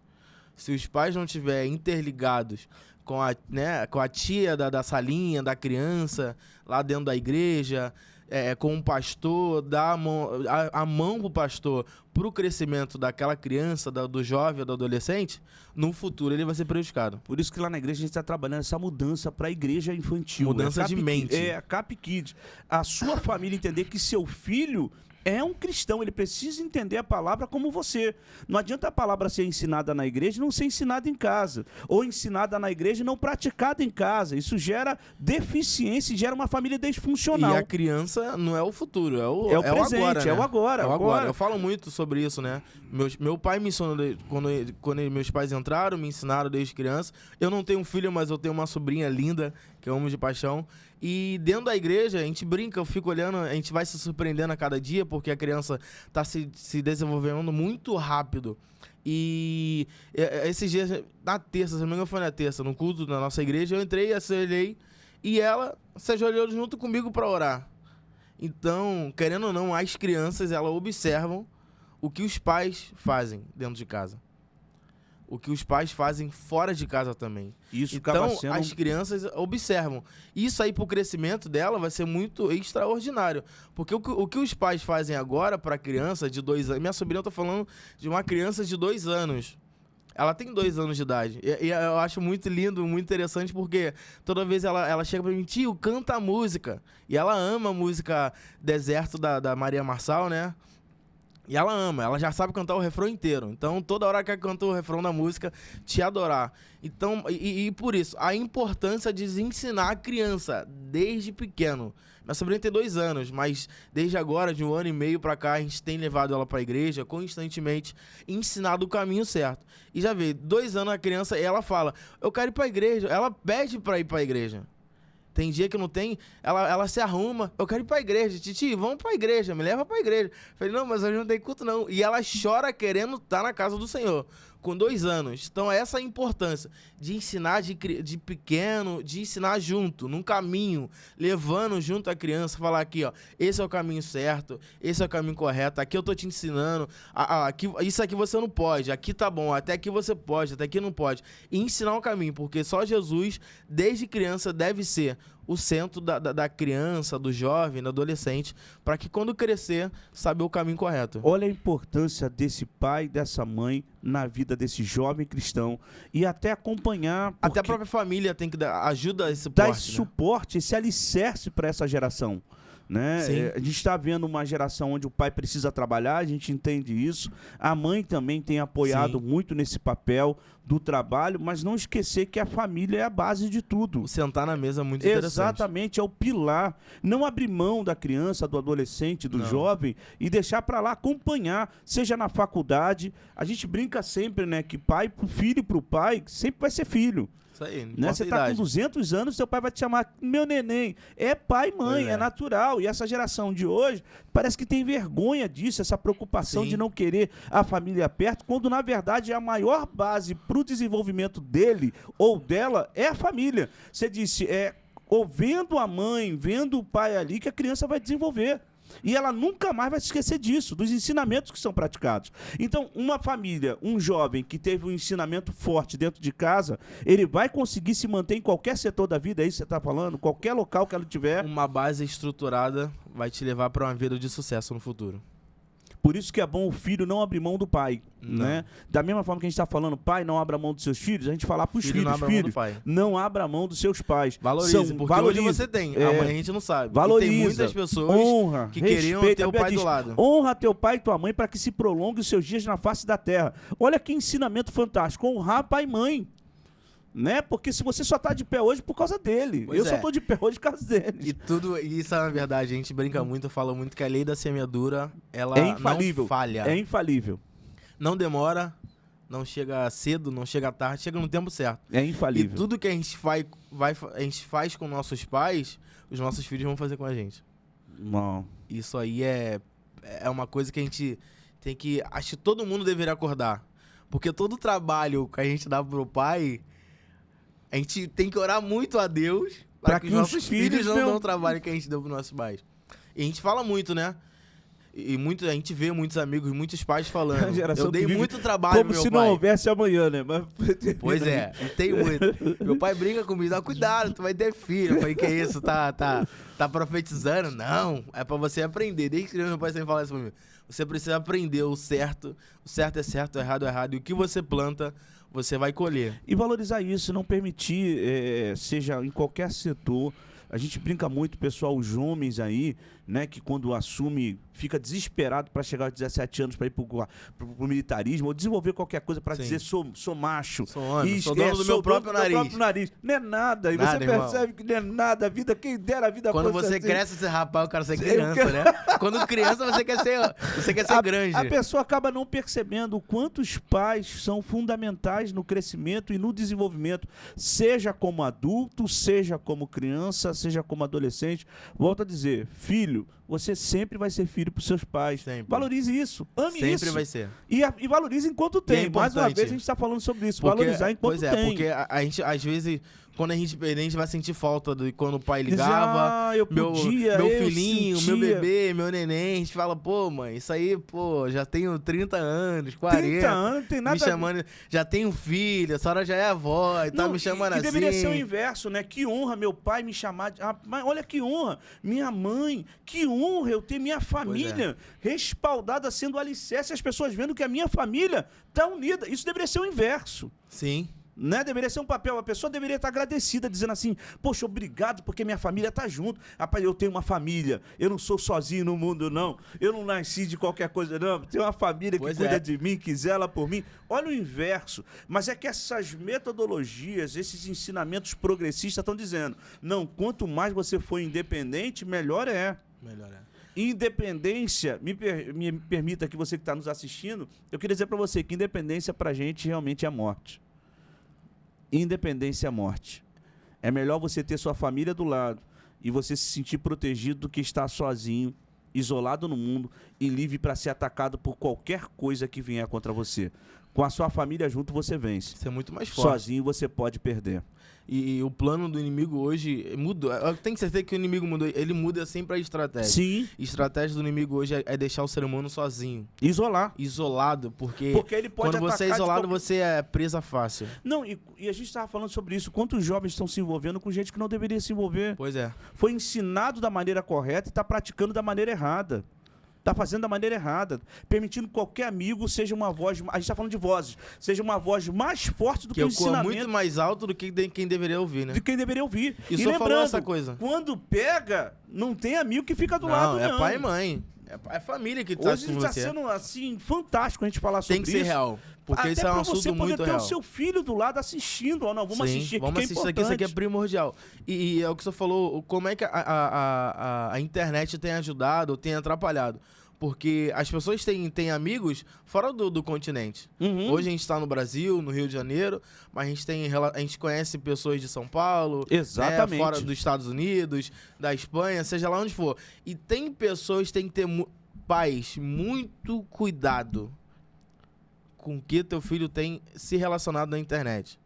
Se os pais não estiverem interligados com a tia da salinha, da criança, lá dentro da igreja, com o pastor, dar a mão pro pastor pro crescimento daquela criança, do jovem, do adolescente, no futuro ele vai ser prejudicado. Por isso que lá na igreja a gente está trabalhando essa mudança para a igreja infantil. Mudança de mente. A Cap Kids. A sua família entender que seu filho é um cristão, ele precisa entender a palavra como você. Não adianta a palavra ser ensinada na igreja e não ser ensinada em casa. Ou ensinada na igreja e não praticada em casa. Isso gera deficiência e gera uma família disfuncional. E a criança não é o futuro, é o presente, agora, né? é o agora. É o agora. Eu falo muito sobre isso, né? Meu pai me ensinou, quando meus pais entraram, me ensinaram desde criança. Eu não tenho um filho, mas eu tenho uma sobrinha linda, que eu amo de paixão. E dentro da igreja, a gente brinca, eu fico olhando, a gente vai se surpreendendo a cada dia, porque a criança está se desenvolvendo muito rápido. E esses dias, na terça, se não me engano foi na terça, no culto da nossa igreja, eu entrei, ajoelhei, e ela se ajoelhou junto comigo para orar. Então, querendo ou não, as crianças, elas observam o que os pais fazem dentro de casa. o que os pais fazem fora de casa também. Isso então, acaba sendo... as crianças observam. Isso aí, pro crescimento dela, vai ser muito extraordinário. Porque o que os pais fazem agora pra criança de 2 anos... Minha sobrinha, eu tô falando de uma criança de 2 anos. Ela tem 2 anos de idade. E eu acho muito lindo, muito interessante, porque toda vez ela chega pra mim, tio, canta a música. E ela ama a música Deserto da Maria Marçal, né? E ela ama, ela já sabe cantar o refrão inteiro. Então, toda hora que ela canta o refrão da música, te adorar. Então, e por isso, a importância de ensinar a criança desde pequeno. Minha sobrinha tem 2 anos, mas desde agora, de 1 ano e meio pra cá, a gente tem levado ela pra igreja constantemente, ensinado o caminho certo. E já vê, 2 anos a criança, ela fala, eu quero ir pra igreja. Ela pede pra ir pra igreja. Tem dia que não tem, ela se arruma, eu quero ir pra igreja, titi, vamos pra igreja, me leva pra igreja. Falei, não, mas hoje não tem culto não. E ela chora querendo estar na casa do Senhor, com 2 anos. Então essa é a importância de ensinar de pequeno, de ensinar junto, num caminho, levando junto a criança, falar aqui, ó, esse é o caminho certo, esse é o caminho correto, aqui eu tô te ensinando, aqui, isso aqui você não pode, aqui tá bom, até aqui você pode, até aqui não pode. E ensinar o caminho, porque só Jesus, desde criança, deve ser o centro da criança, do jovem, do adolescente, para que quando crescer, saiba o caminho correto. Olha a importância desse pai, dessa mãe na vida desse jovem cristão e até acompanhar... Até a própria família tem que dar ajuda, esse suporte. Dar esse suporte, esse alicerce para essa geração. Né? A gente está vendo uma geração onde o pai precisa trabalhar, a gente entende isso. A mãe também tem apoiado muito nesse papel do trabalho, mas não esquecer que a família é a base de tudo. O sentar na mesa é muito interessante. Exatamente, é o pilar. Não abrir mão da criança, do adolescente, do jovem e deixar para lá acompanhar, seja na faculdade. A gente brinca sempre, né, que pai pro filho e pro pai sempre vai ser filho. Isso aí, né? Você tá com 200 anos, seu pai vai te chamar meu neném. É pai e mãe, é natural. E essa geração de hoje parece que tem vergonha disso, essa preocupação de não querer a família perto, quando na verdade a maior base para o desenvolvimento dele ou dela é a família. Você disse, ou vendo a mãe, vendo o pai ali, que a criança vai desenvolver. E ela nunca mais vai se esquecer disso, dos ensinamentos que são praticados. Então, uma família, um jovem que teve um ensinamento forte dentro de casa, ele vai conseguir se manter em qualquer setor da vida, é isso que você está falando? Qualquer local que ela tiver. Uma base estruturada vai te levar para uma vida de sucesso no futuro. Por isso que é bom o filho não abrir mão do pai, né? Da mesma forma que a gente está falando, pai, não abra mão dos seus filhos, a gente falar para os filhos, não abra mão dos seus pais. Valorize, porque hoje você tem, amanhã a gente não sabe. Valoriza, e tem muitas pessoas que queriam ter o pai do lado. Honra teu pai e tua mãe para que se prolongue os seus dias na face da terra. Olha que ensinamento fantástico, honrar pai e mãe. Né? Porque se você só tá de pé hoje por causa dele. Eu só tô de pé hoje por causa dele. E isso é na verdade, a gente brinca muito, fala muito que a lei da semeadura, ela infalível, não falha. É infalível. Não demora, não chega cedo, não chega tarde, chega no tempo certo. É infalível. E tudo que a gente faz com nossos pais, os nossos filhos vão fazer com a gente. Não. Isso aí é uma coisa que a gente tem que... Acho que todo mundo deveria acordar. Porque todo o trabalho que a gente dá pro pai... A gente tem que orar muito a Deus para que os nossos filhos não dão o trabalho que a gente deu para os nossos pais. E a gente fala muito, né? E a gente vê muitos amigos, muitos pais falando. Eu dei muito trabalho como meu pai. Como se não houvesse amanhã, né? Mas... Pois é, e tem muito. Meu pai brinca comigo, dá cuidado, tu vai ter filho. Eu falei, que isso, tá profetizando? Não, é para você aprender. Desde que meu pai sempre fala isso pra mim. Você precisa aprender o certo é certo, o errado é errado. E o que você planta, você vai colher. E valorizar isso, não permitir, seja em qualquer setor. A gente brinca muito, pessoal, os homens aí, né, que quando assume, fica desesperado para chegar aos 17 anos para ir pro militarismo, ou desenvolver qualquer coisa para dizer sou macho. Sou homem, sou dono do meu próprio nariz. Não é nada. E você percebe que não é nada. A vida, quem dera a vida quando você assim. Cresce, você rapaz, eu quero ser criança, né? Quando criança, você quer ser grande. A pessoa acaba não percebendo o quanto os pais são fundamentais no crescimento e no desenvolvimento, seja como adulto, seja como criança, seja como adolescente. Volto a dizer, filho, você sempre vai ser filho pros seus pais. Sempre. Valorize isso, ame isso. Sempre vai ser. E valorize enquanto tem. Mais uma vez a gente está falando sobre isso, valorizar enquanto tem. Pois é, porque a gente, às vezes, quando a gente perder, a gente vai sentir falta de quando o pai ligava. Eu podia, meu eu filhinho, sentia. meu bebê, meu neném. A gente fala, pô, mãe, isso aí, pô, já tenho 30 anos, 40. 30 anos, não tem nada me chamando, já tenho filho, a senhora já é avó e tá me chamando assim. E deveria ser o inverso, né? Que honra meu pai me chamar de... mas olha que honra, minha mãe, que honra eu ter minha família respaldada sendo alicerce, as pessoas vendo que a minha família tá unida. Isso deveria ser o inverso. Sim. Né? Deveria ser um papel, a pessoa deveria estar agradecida, dizendo assim, poxa, obrigado porque minha família tá junto. Rapaz, eu tenho uma família, eu não sou sozinho no mundo, não. Eu não nasci de qualquer coisa, não. Tenho uma família que cuida de mim, que zela por mim. Olha o inverso. Mas é que essas metodologias, esses ensinamentos progressistas estão dizendo, não, quanto mais você for independente, melhor é. Melhor é. Independência, me permita que você que está nos assistindo, eu queria dizer para você que independência para a gente realmente é morte. Independência é morte. É melhor você ter sua família do lado e você se sentir protegido do que estar sozinho, isolado no mundo e livre para ser atacado por qualquer coisa que vier contra você. Com a sua família junto você vence. Você é muito mais forte. Sozinho você pode perder. E o plano do inimigo hoje mudou. Eu tenho certeza que o inimigo mudou. Ele muda sempre a estratégia. Sim. A estratégia do inimigo hoje é deixar o ser humano sozinho. Isolar. Isolado, porque ele pode quando você é isolado, você é presa fácil. Não, e a gente estava falando sobre isso. Quantos jovens estão se envolvendo com gente que não deveria se envolver? Pois é. Foi ensinado da maneira correta e está praticando da maneira errada. Está fazendo da maneira errada, permitindo que qualquer amigo seja uma voz, a gente está falando de vozes, seja uma voz mais forte do que o ensinamento. Que muito mais alto do que quem deveria ouvir, né? De quem deveria ouvir. E só falou essa coisa. Quando pega, não tem amigo que fica do lado, não. É pai e mãe. É família que tá com você. Hoje está sendo, assim, fantástico a gente falar sobre isso. Tem que ser real. Porque até isso é um assunto muito real. você poder ter o seu filho do lado assistindo. Ou não, vamos assistir aqui, vamos assistir aqui, isso aqui é primordial. E é o que você falou, como é que a internet tem ajudado, tem atrapalhado. Porque as pessoas têm amigos fora do continente. Uhum. Hoje a gente está no Brasil, no Rio de Janeiro, mas a gente conhece pessoas de São Paulo, exatamente, né, fora dos Estados Unidos, da Espanha, seja lá onde for. E tem pessoas que têm que ter pais, muito cuidado com o que teu filho tem se relacionado na internet.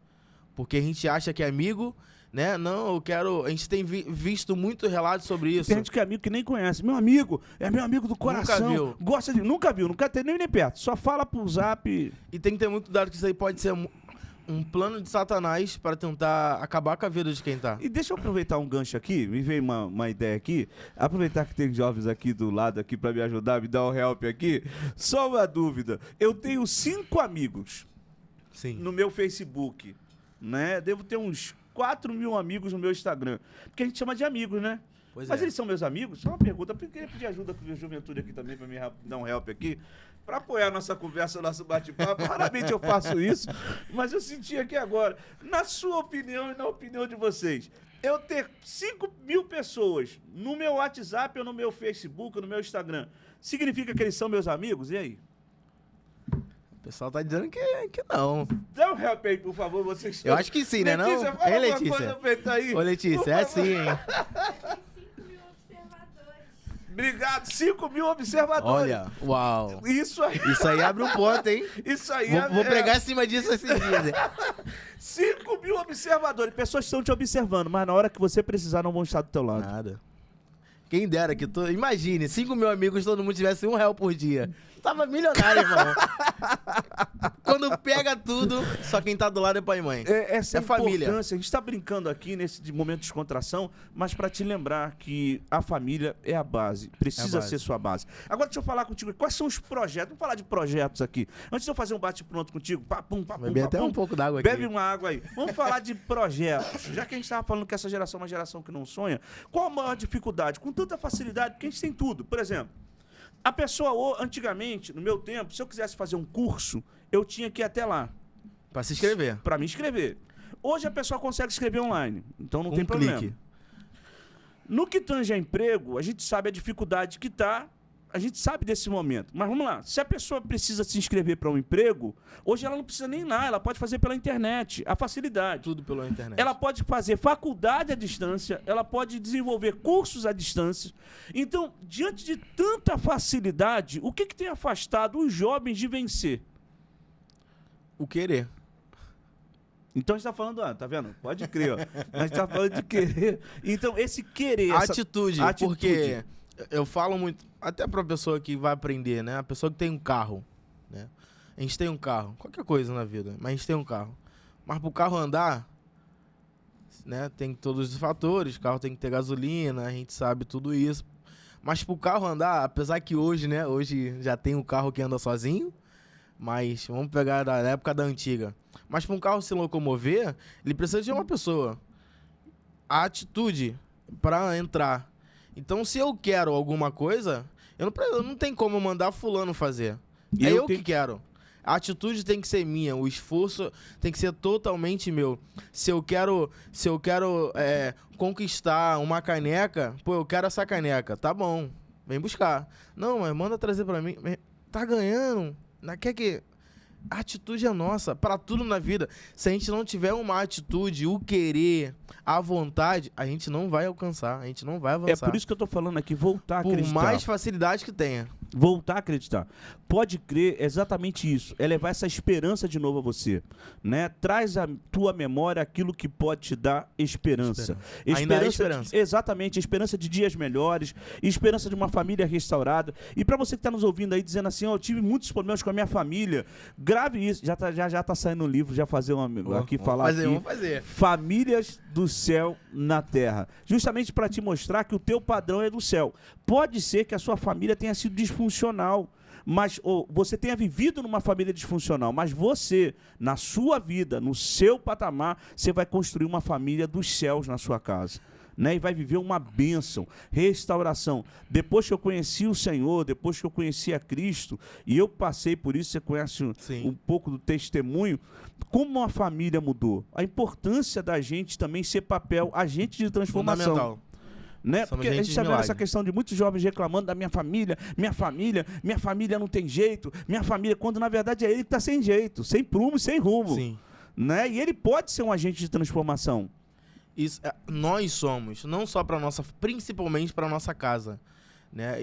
Porque a gente acha que é amigo, né? Não, eu quero... A gente tem visto muito relatos sobre isso. Tem gente que é amigo que nem conhece. Meu amigo, é meu amigo do coração. Nunca viu. Gosta de... Nunca viu, nunca teve nem perto. Só fala pro zap. E tem que ter muito cuidado que isso aí pode ser um plano de Satanás para tentar acabar com a vida de quem tá. E deixa eu aproveitar um gancho aqui. Me veio uma ideia aqui. Aproveitar que tem jovens aqui do lado aqui para me ajudar, me dar um help aqui. Só uma dúvida. Eu tenho 5 amigos. Sim. No meu Facebook, né? Devo ter uns 4 mil amigos no meu Instagram. Porque a gente chama de amigos, né? Mas eles são meus amigos? Só uma pergunta. Eu queria pedir ajuda com a juventude aqui também, para me dar um help aqui. Para apoiar a nossa conversa, o nosso bate-papo. Raramente eu faço isso, mas eu senti aqui agora. Na sua opinião e na opinião de vocês, eu ter 5 mil pessoas no meu WhatsApp ou no meu Facebook ou no meu Instagram, significa que eles são meus amigos? E aí? O pessoal tá dizendo que não. Dá um help aí, por favor, vocês. Eu acho que sim, né? Letícia, Não? fala Letícia. Aí, ô, Letícia, é assim, hein? 5 mil observadores. Obrigado, 5 mil observadores. Olha, uau. Isso aí abre um ponto, hein? Isso aí Vou pregar em cima disso esses dias. 5 mil observadores. Pessoas estão te observando, mas na hora que você precisar não vão estar do teu lado. Nada. Quem dera que imagine, 5 mil amigos, todo mundo tivesse R$1 por dia. Tava milionário, irmão. Quando pega tudo, só quem tá do lado é pai e mãe. Essa é a família. Importância. A gente tá brincando aqui nesse momento de descontração, mas para te lembrar que a família é a base. Precisa ser sua base. Agora deixa eu falar contigo. Quais são os projetos? Vamos falar de projetos aqui. Antes de eu fazer um bate-pronto contigo, papum. Beber até um pouco d'água aqui. Bebe uma água aí. Vamos falar de projetos. Já que a gente tava falando que essa geração é uma geração que não sonha, qual a maior dificuldade? Com tanta facilidade, porque a gente tem tudo. Por exemplo, a pessoa, antigamente, no meu tempo, se eu quisesse fazer um curso, eu tinha que ir até lá. Pra se inscrever. Pra me inscrever. Hoje a pessoa consegue escrever online, então não tem problema. Clique. No que tange a emprego, a gente sabe a dificuldade que tá a gente sabe desse momento. Mas vamos lá, se a pessoa precisa se inscrever para um emprego, hoje ela não precisa nem ir lá, ela pode fazer pela internet, a facilidade. Tudo pela internet. Ela pode fazer faculdade à distância, ela pode desenvolver cursos à distância. Então, diante de tanta facilidade, o que tem afastado os jovens de vencer? O querer. Então a gente está falando, tá vendo? Pode crer, ó. A gente está falando de querer. Então, esse querer... Atitude, porque eu falo muito, até para a pessoa que vai aprender, né? A pessoa que tem um carro, né? A gente tem um carro, qualquer coisa na vida, mas a gente tem um carro. Mas para o carro andar, né? Tem todos os fatores, o carro tem que ter gasolina, a gente sabe tudo isso. Mas para o carro andar, apesar que hoje, né? Hoje já tem um carro que anda sozinho, mas vamos pegar da época da antiga. Mas para um carro se locomover, ele precisa de uma pessoa. A atitude para entrar. Então, se eu quero alguma coisa, eu não tenho como mandar fulano fazer. É eu que quero. A atitude tem que ser minha, o esforço tem que ser totalmente meu. Se eu quero conquistar uma caneca, pô, eu quero essa caneca, tá bom, vem buscar. Não, mas manda trazer pra mim. Tá ganhando, quer que... A atitude é nossa, para tudo na vida. Se a gente não tiver uma atitude, o querer, a vontade, a gente não vai alcançar, a gente não vai avançar. É por isso que eu tô falando aqui, voltar a acreditar. Por mais facilidade que tenha. Voltar a acreditar. Pode crer, é exatamente isso. É levar essa esperança de novo a você. Né? Traz à tua memória aquilo que pode te dar esperança. Ainda é esperança. Exatamente, esperança de dias melhores, esperança de uma família restaurada. E para você que está nos ouvindo aí, dizendo assim, eu tive muitos problemas com a minha família, grave isso. Já tá saindo um livro, já fazer Vamos fazer. Famílias do céu na terra. Justamente para te mostrar que o teu padrão é do céu. Pode ser que a sua família tenha sido disfuncional, mas você tenha vivido numa família disfuncional, mas você, na sua vida, no seu patamar, você vai construir uma família dos céus na sua casa. Né, e vai viver uma bênção, restauração. Depois que eu conheci o Senhor, depois que eu conheci a Cristo, e eu passei por isso, você conhece um pouco do testemunho, como a família mudou. A importância da gente também ser papel, agente de transformação. Fundamental. Né? Porque a gente está vendo essa questão de muitos jovens reclamando da minha família não tem jeito, minha família, quando na verdade é ele que está sem jeito, sem prumo e sem rumo. Sim. Né? E ele pode ser um agente de transformação. Isso, nós somos, não só para nossa, principalmente para nossa casa, né?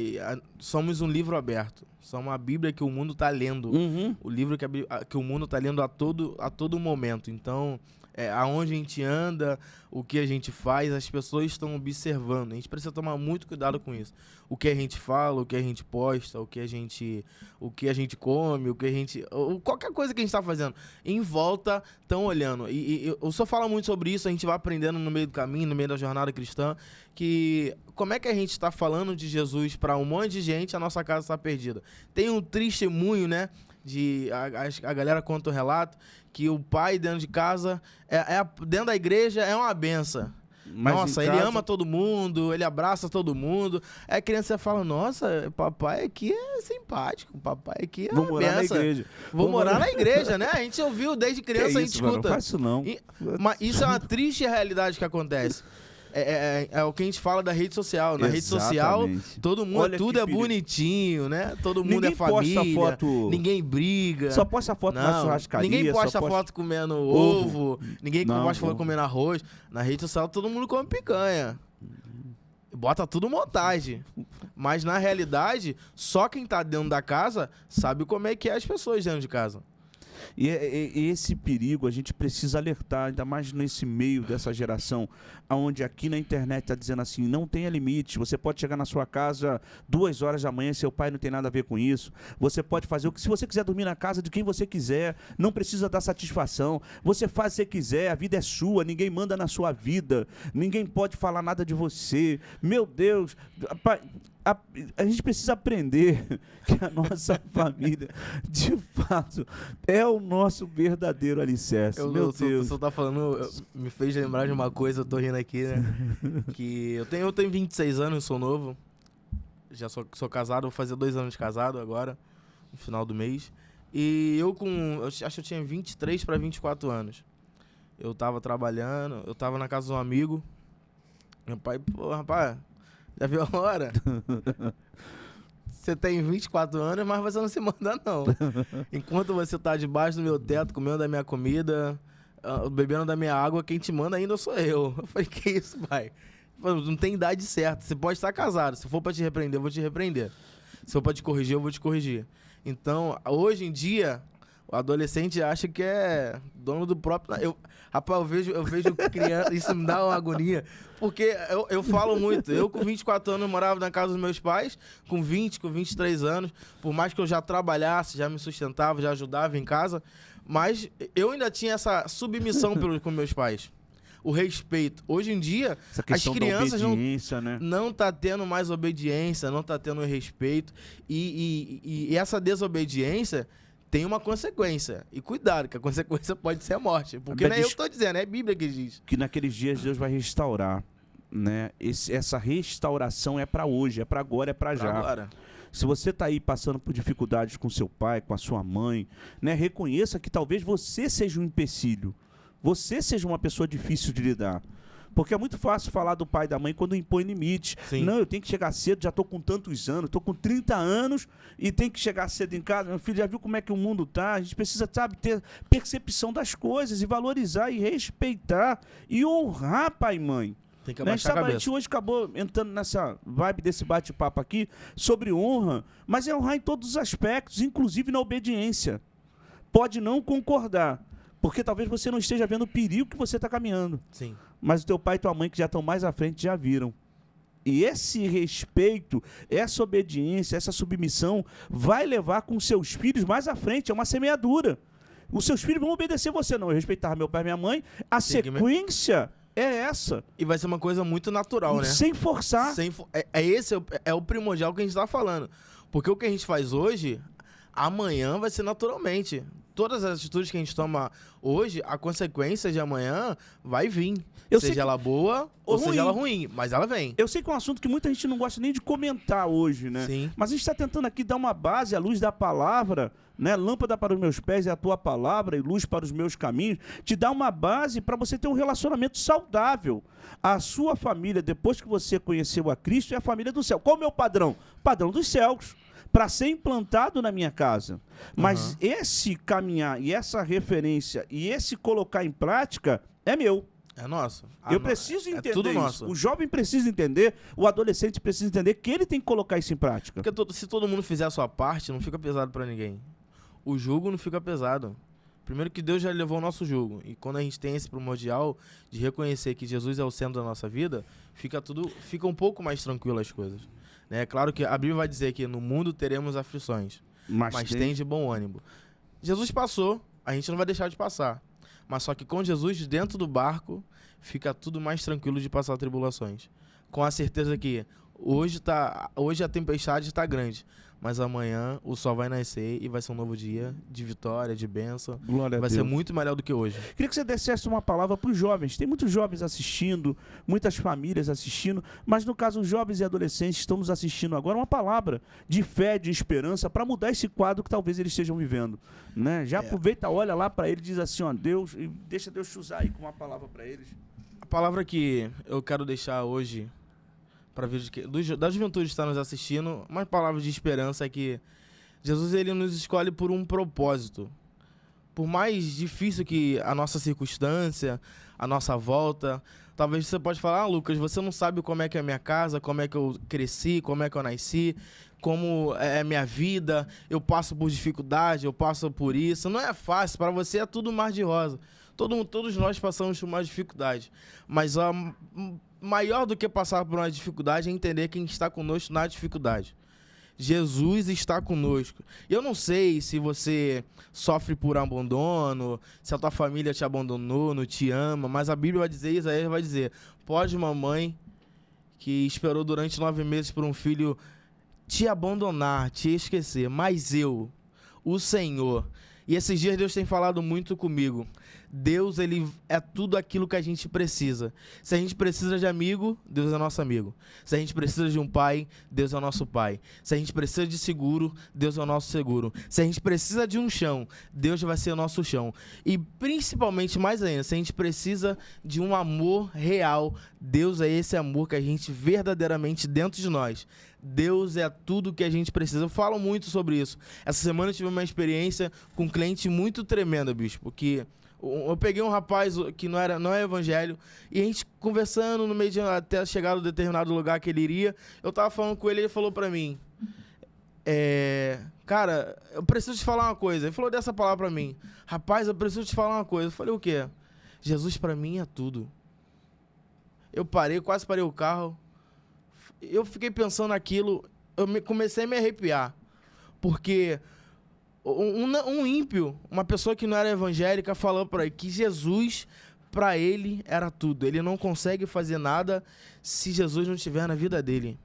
Somos um livro aberto, somos a Bíblia que o mundo está lendo, o livro que o mundo está lendo a todo momento. Então, aonde a gente anda, o que a gente faz, as pessoas estão observando. A gente precisa tomar muito cuidado com isso. O que a gente fala, o que a gente posta, o que a gente come, qualquer coisa que a gente está fazendo. Em volta, estão olhando. E eu só falo muito sobre isso, a gente vai aprendendo no meio do caminho, no meio da jornada cristã, que como é que a gente está falando de Jesus para um monte de gente, a nossa casa está perdida. Tem um testemunho, né? A galera conta o relato que o pai dentro de casa, dentro da igreja, é uma benção. Mas nossa, ele ama todo mundo, ele abraça todo mundo. Aí a criança fala, nossa, papai aqui é simpático, papai aqui é uma morar na benção. igreja. Vou morar na igreja, né? A gente ouviu desde criança, a gente escuta. Mano, não faz isso não. Mas isso é uma triste realidade que acontece. É o que a gente fala da rede social. Na rede social, todo mundo, tudo é bonitinho, né? Todo mundo ninguém é família, posta foto... ninguém briga. Só posta foto na churrascaria. Ninguém posta foto comendo ovo, ninguém posta foto comendo arroz. Na rede social, todo mundo come picanha. Bota tudo montagem. Mas, na realidade, só quem tá dentro da casa sabe como é que é as pessoas dentro de casa. E esse perigo a gente precisa alertar, ainda mais nesse meio dessa geração, onde aqui na internet está dizendo assim, não tenha limites, você pode chegar na sua casa 2 horas da manhã, seu pai não tem nada a ver com isso, você pode fazer o que, se você quiser dormir na casa de quem você quiser, não precisa dar satisfação, você faz o que você quiser, a vida é sua, ninguém manda na sua vida, ninguém pode falar nada de você, meu Deus, a gente precisa aprender que a nossa família, de fato, é o nosso verdadeiro alicerce. Meu Deus. Você tá falando, me fez lembrar de uma coisa, eu tô rindo aqui, né? Que eu tenho 26 anos, sou novo. Já sou casado, vou fazer 2 anos de casado agora, no final do mês. E eu acho que eu tinha 23 para 24 anos. Eu tava trabalhando, eu tava na casa de um amigo. Meu pai, pô, rapaz, já viu a hora? você tem 24 anos, mas você não se manda, não. Enquanto você tá debaixo do meu teto, comendo da minha comida, bebendo da minha água, quem te manda ainda sou eu. Eu falei, que isso, pai? Não tem idade certa. Você pode estar casado. Se for pra te repreender, eu vou te repreender. Se for pra te corrigir, eu vou te corrigir. Então, hoje em dia, o adolescente acha que é dono do próprio... Rapaz, eu vejo criança, isso me dá uma agonia. Porque eu falo muito. Eu, com 24 anos, morava na casa dos meus pais. Com 20, com 23 anos. Por mais que eu já trabalhasse, já me sustentava, já ajudava em casa. Mas eu ainda tinha essa submissão com meus pais. O respeito. Hoje em dia, as crianças não tá tendo mais obediência, não tá tendo respeito. E essa desobediência tem uma consequência. E cuidado, que a consequência pode ser a morte. Porque não é eu que tô dizendo, é a Bíblia que diz. Que naqueles dias Deus vai restaurar, né? Essa restauração é para hoje, é para agora, é para já. Agora. Se você tá aí passando por dificuldades com seu pai, com a sua mãe, né? Reconheça que talvez você seja um empecilho. Você seja uma pessoa difícil de lidar. Porque é muito fácil falar do pai e da mãe quando impõe limite. Sim. Não, eu tenho que chegar cedo, já estou com tantos anos, estou com 30 anos e tenho que chegar cedo em casa. Meu filho, já viu como é que o mundo está? A gente precisa, sabe, ter percepção das coisas e valorizar e respeitar e honrar pai e mãe. Tem que abaixar a cabeça. A gente hoje acabou entrando nessa vibe desse bate-papo aqui sobre honra, mas é honrar em todos os aspectos, inclusive na obediência. Pode não concordar, porque talvez você não esteja vendo o perigo que você está caminhando. Sim. Mas o teu pai e tua mãe que já estão mais à frente já viram. E esse respeito, essa obediência, essa submissão vai levar com seus filhos mais à frente. É uma semeadura. Os seus filhos vão obedecer você. Não, eu respeitava meu pai e minha mãe. A sequência é essa. E vai ser uma coisa muito natural, né? Sem forçar. Esse é o primordial que a gente está falando. Porque o que a gente faz hoje, amanhã vai ser naturalmente. Todas as atitudes que a gente toma hoje, a consequência de amanhã vai vir. Seja ela boa ou seja ela ruim, mas ela vem. Eu sei que é um assunto que muita gente não gosta nem de comentar hoje, né? Sim. Mas a gente está tentando aqui dar uma base à luz da palavra, né? Lâmpada para os meus pés é a tua palavra e luz para os meus caminhos. Te dá uma base para você ter um relacionamento saudável. A sua família, depois que você conheceu a Cristo, é a família do céu. Qual é o meu padrão? Padrão dos céus. Para ser implantado na minha casa. Mas esse caminhar e essa referência e esse colocar em prática é meu. É nosso. Eu preciso entender tudo isso. Nosso. O jovem precisa entender, o adolescente precisa entender que ele tem que colocar isso em prática. Porque se todo mundo fizer a sua parte, não fica pesado para ninguém. O jugo não fica pesado. Primeiro que Deus já levou o nosso jugo. E quando a gente tem esse primordial de reconhecer que Jesus é o centro da nossa vida, fica um pouco mais tranquilo as coisas. É claro que a Bíblia vai dizer que no mundo teremos aflições, mas tem de bom ânimo. Jesus passou, a gente não vai deixar de passar. Mas só que com Jesus dentro do barco, fica tudo mais tranquilo de passar tribulações. Com a certeza que hoje a tempestade está grande, mas amanhã o sol vai nascer e vai ser um novo dia de vitória, de bênção. Glória a Deus. Vai ser muito melhor do que hoje. Queria que você desse uma palavra para os jovens. Tem muitos jovens assistindo, muitas famílias assistindo, mas no caso os jovens e adolescentes estão nos assistindo agora, uma palavra de fé, de esperança, para mudar esse quadro que talvez eles estejam vivendo. Né? Já aproveita, olha lá para ele e diz assim, ó, Deus, e deixa Deus te usar aí com uma palavra para eles. A palavra que eu quero deixar hoje para ver da juventude que está nos assistindo, uma palavra de esperança é que Jesus ele nos escolhe por um propósito. Por mais difícil que a nossa circunstância, a nossa volta, talvez você pode falar, Lucas, você não sabe como é que é a minha casa, como é que eu cresci, como é que eu nasci, como é a minha vida, eu passo por dificuldade, eu passo por isso. Não é fácil, para você é tudo mar de rosa. Todos nós passamos por uma dificuldade, mas maior do que passar por uma dificuldade é entender quem está conosco na dificuldade. Jesus está conosco. Eu não sei se você sofre por abandono, se a tua família te abandonou, não te ama, mas a Bíblia vai dizer, Isaías vai dizer, pode uma mãe que esperou durante 9 meses por um filho te abandonar, te esquecer, mas eu, o Senhor, e esses dias Deus tem falado muito comigo, Deus, ele é tudo aquilo que a gente precisa. Se a gente precisa de amigo, Deus é nosso amigo. Se a gente precisa de um pai, Deus é o nosso pai. Se a gente precisa de seguro, Deus é o nosso seguro. Se a gente precisa de um chão, Deus vai ser o nosso chão. E principalmente, mais ainda, se a gente precisa de um amor real, Deus é esse amor que a gente verdadeiramente dentro de nós. Deus é tudo que a gente precisa. Eu falo muito sobre isso. Essa semana eu tive uma experiência com um cliente muito tremenda, bicho, porque eu peguei um rapaz que não é evangelho, e a gente conversando no meio de até chegar a determinado lugar que ele iria, eu tava falando com ele, ele falou pra mim, cara, eu preciso te falar uma coisa. Ele falou dessa palavra pra mim, rapaz, eu preciso te falar uma coisa. Eu falei, o quê? Jesus pra mim é tudo. Eu quase parei o carro, eu fiquei pensando naquilo, comecei a me arrepiar, porque um ímpio, uma pessoa que não era evangélica, falou para ele que Jesus, para ele, era tudo. Ele não consegue fazer nada se Jesus não estiver na vida dele.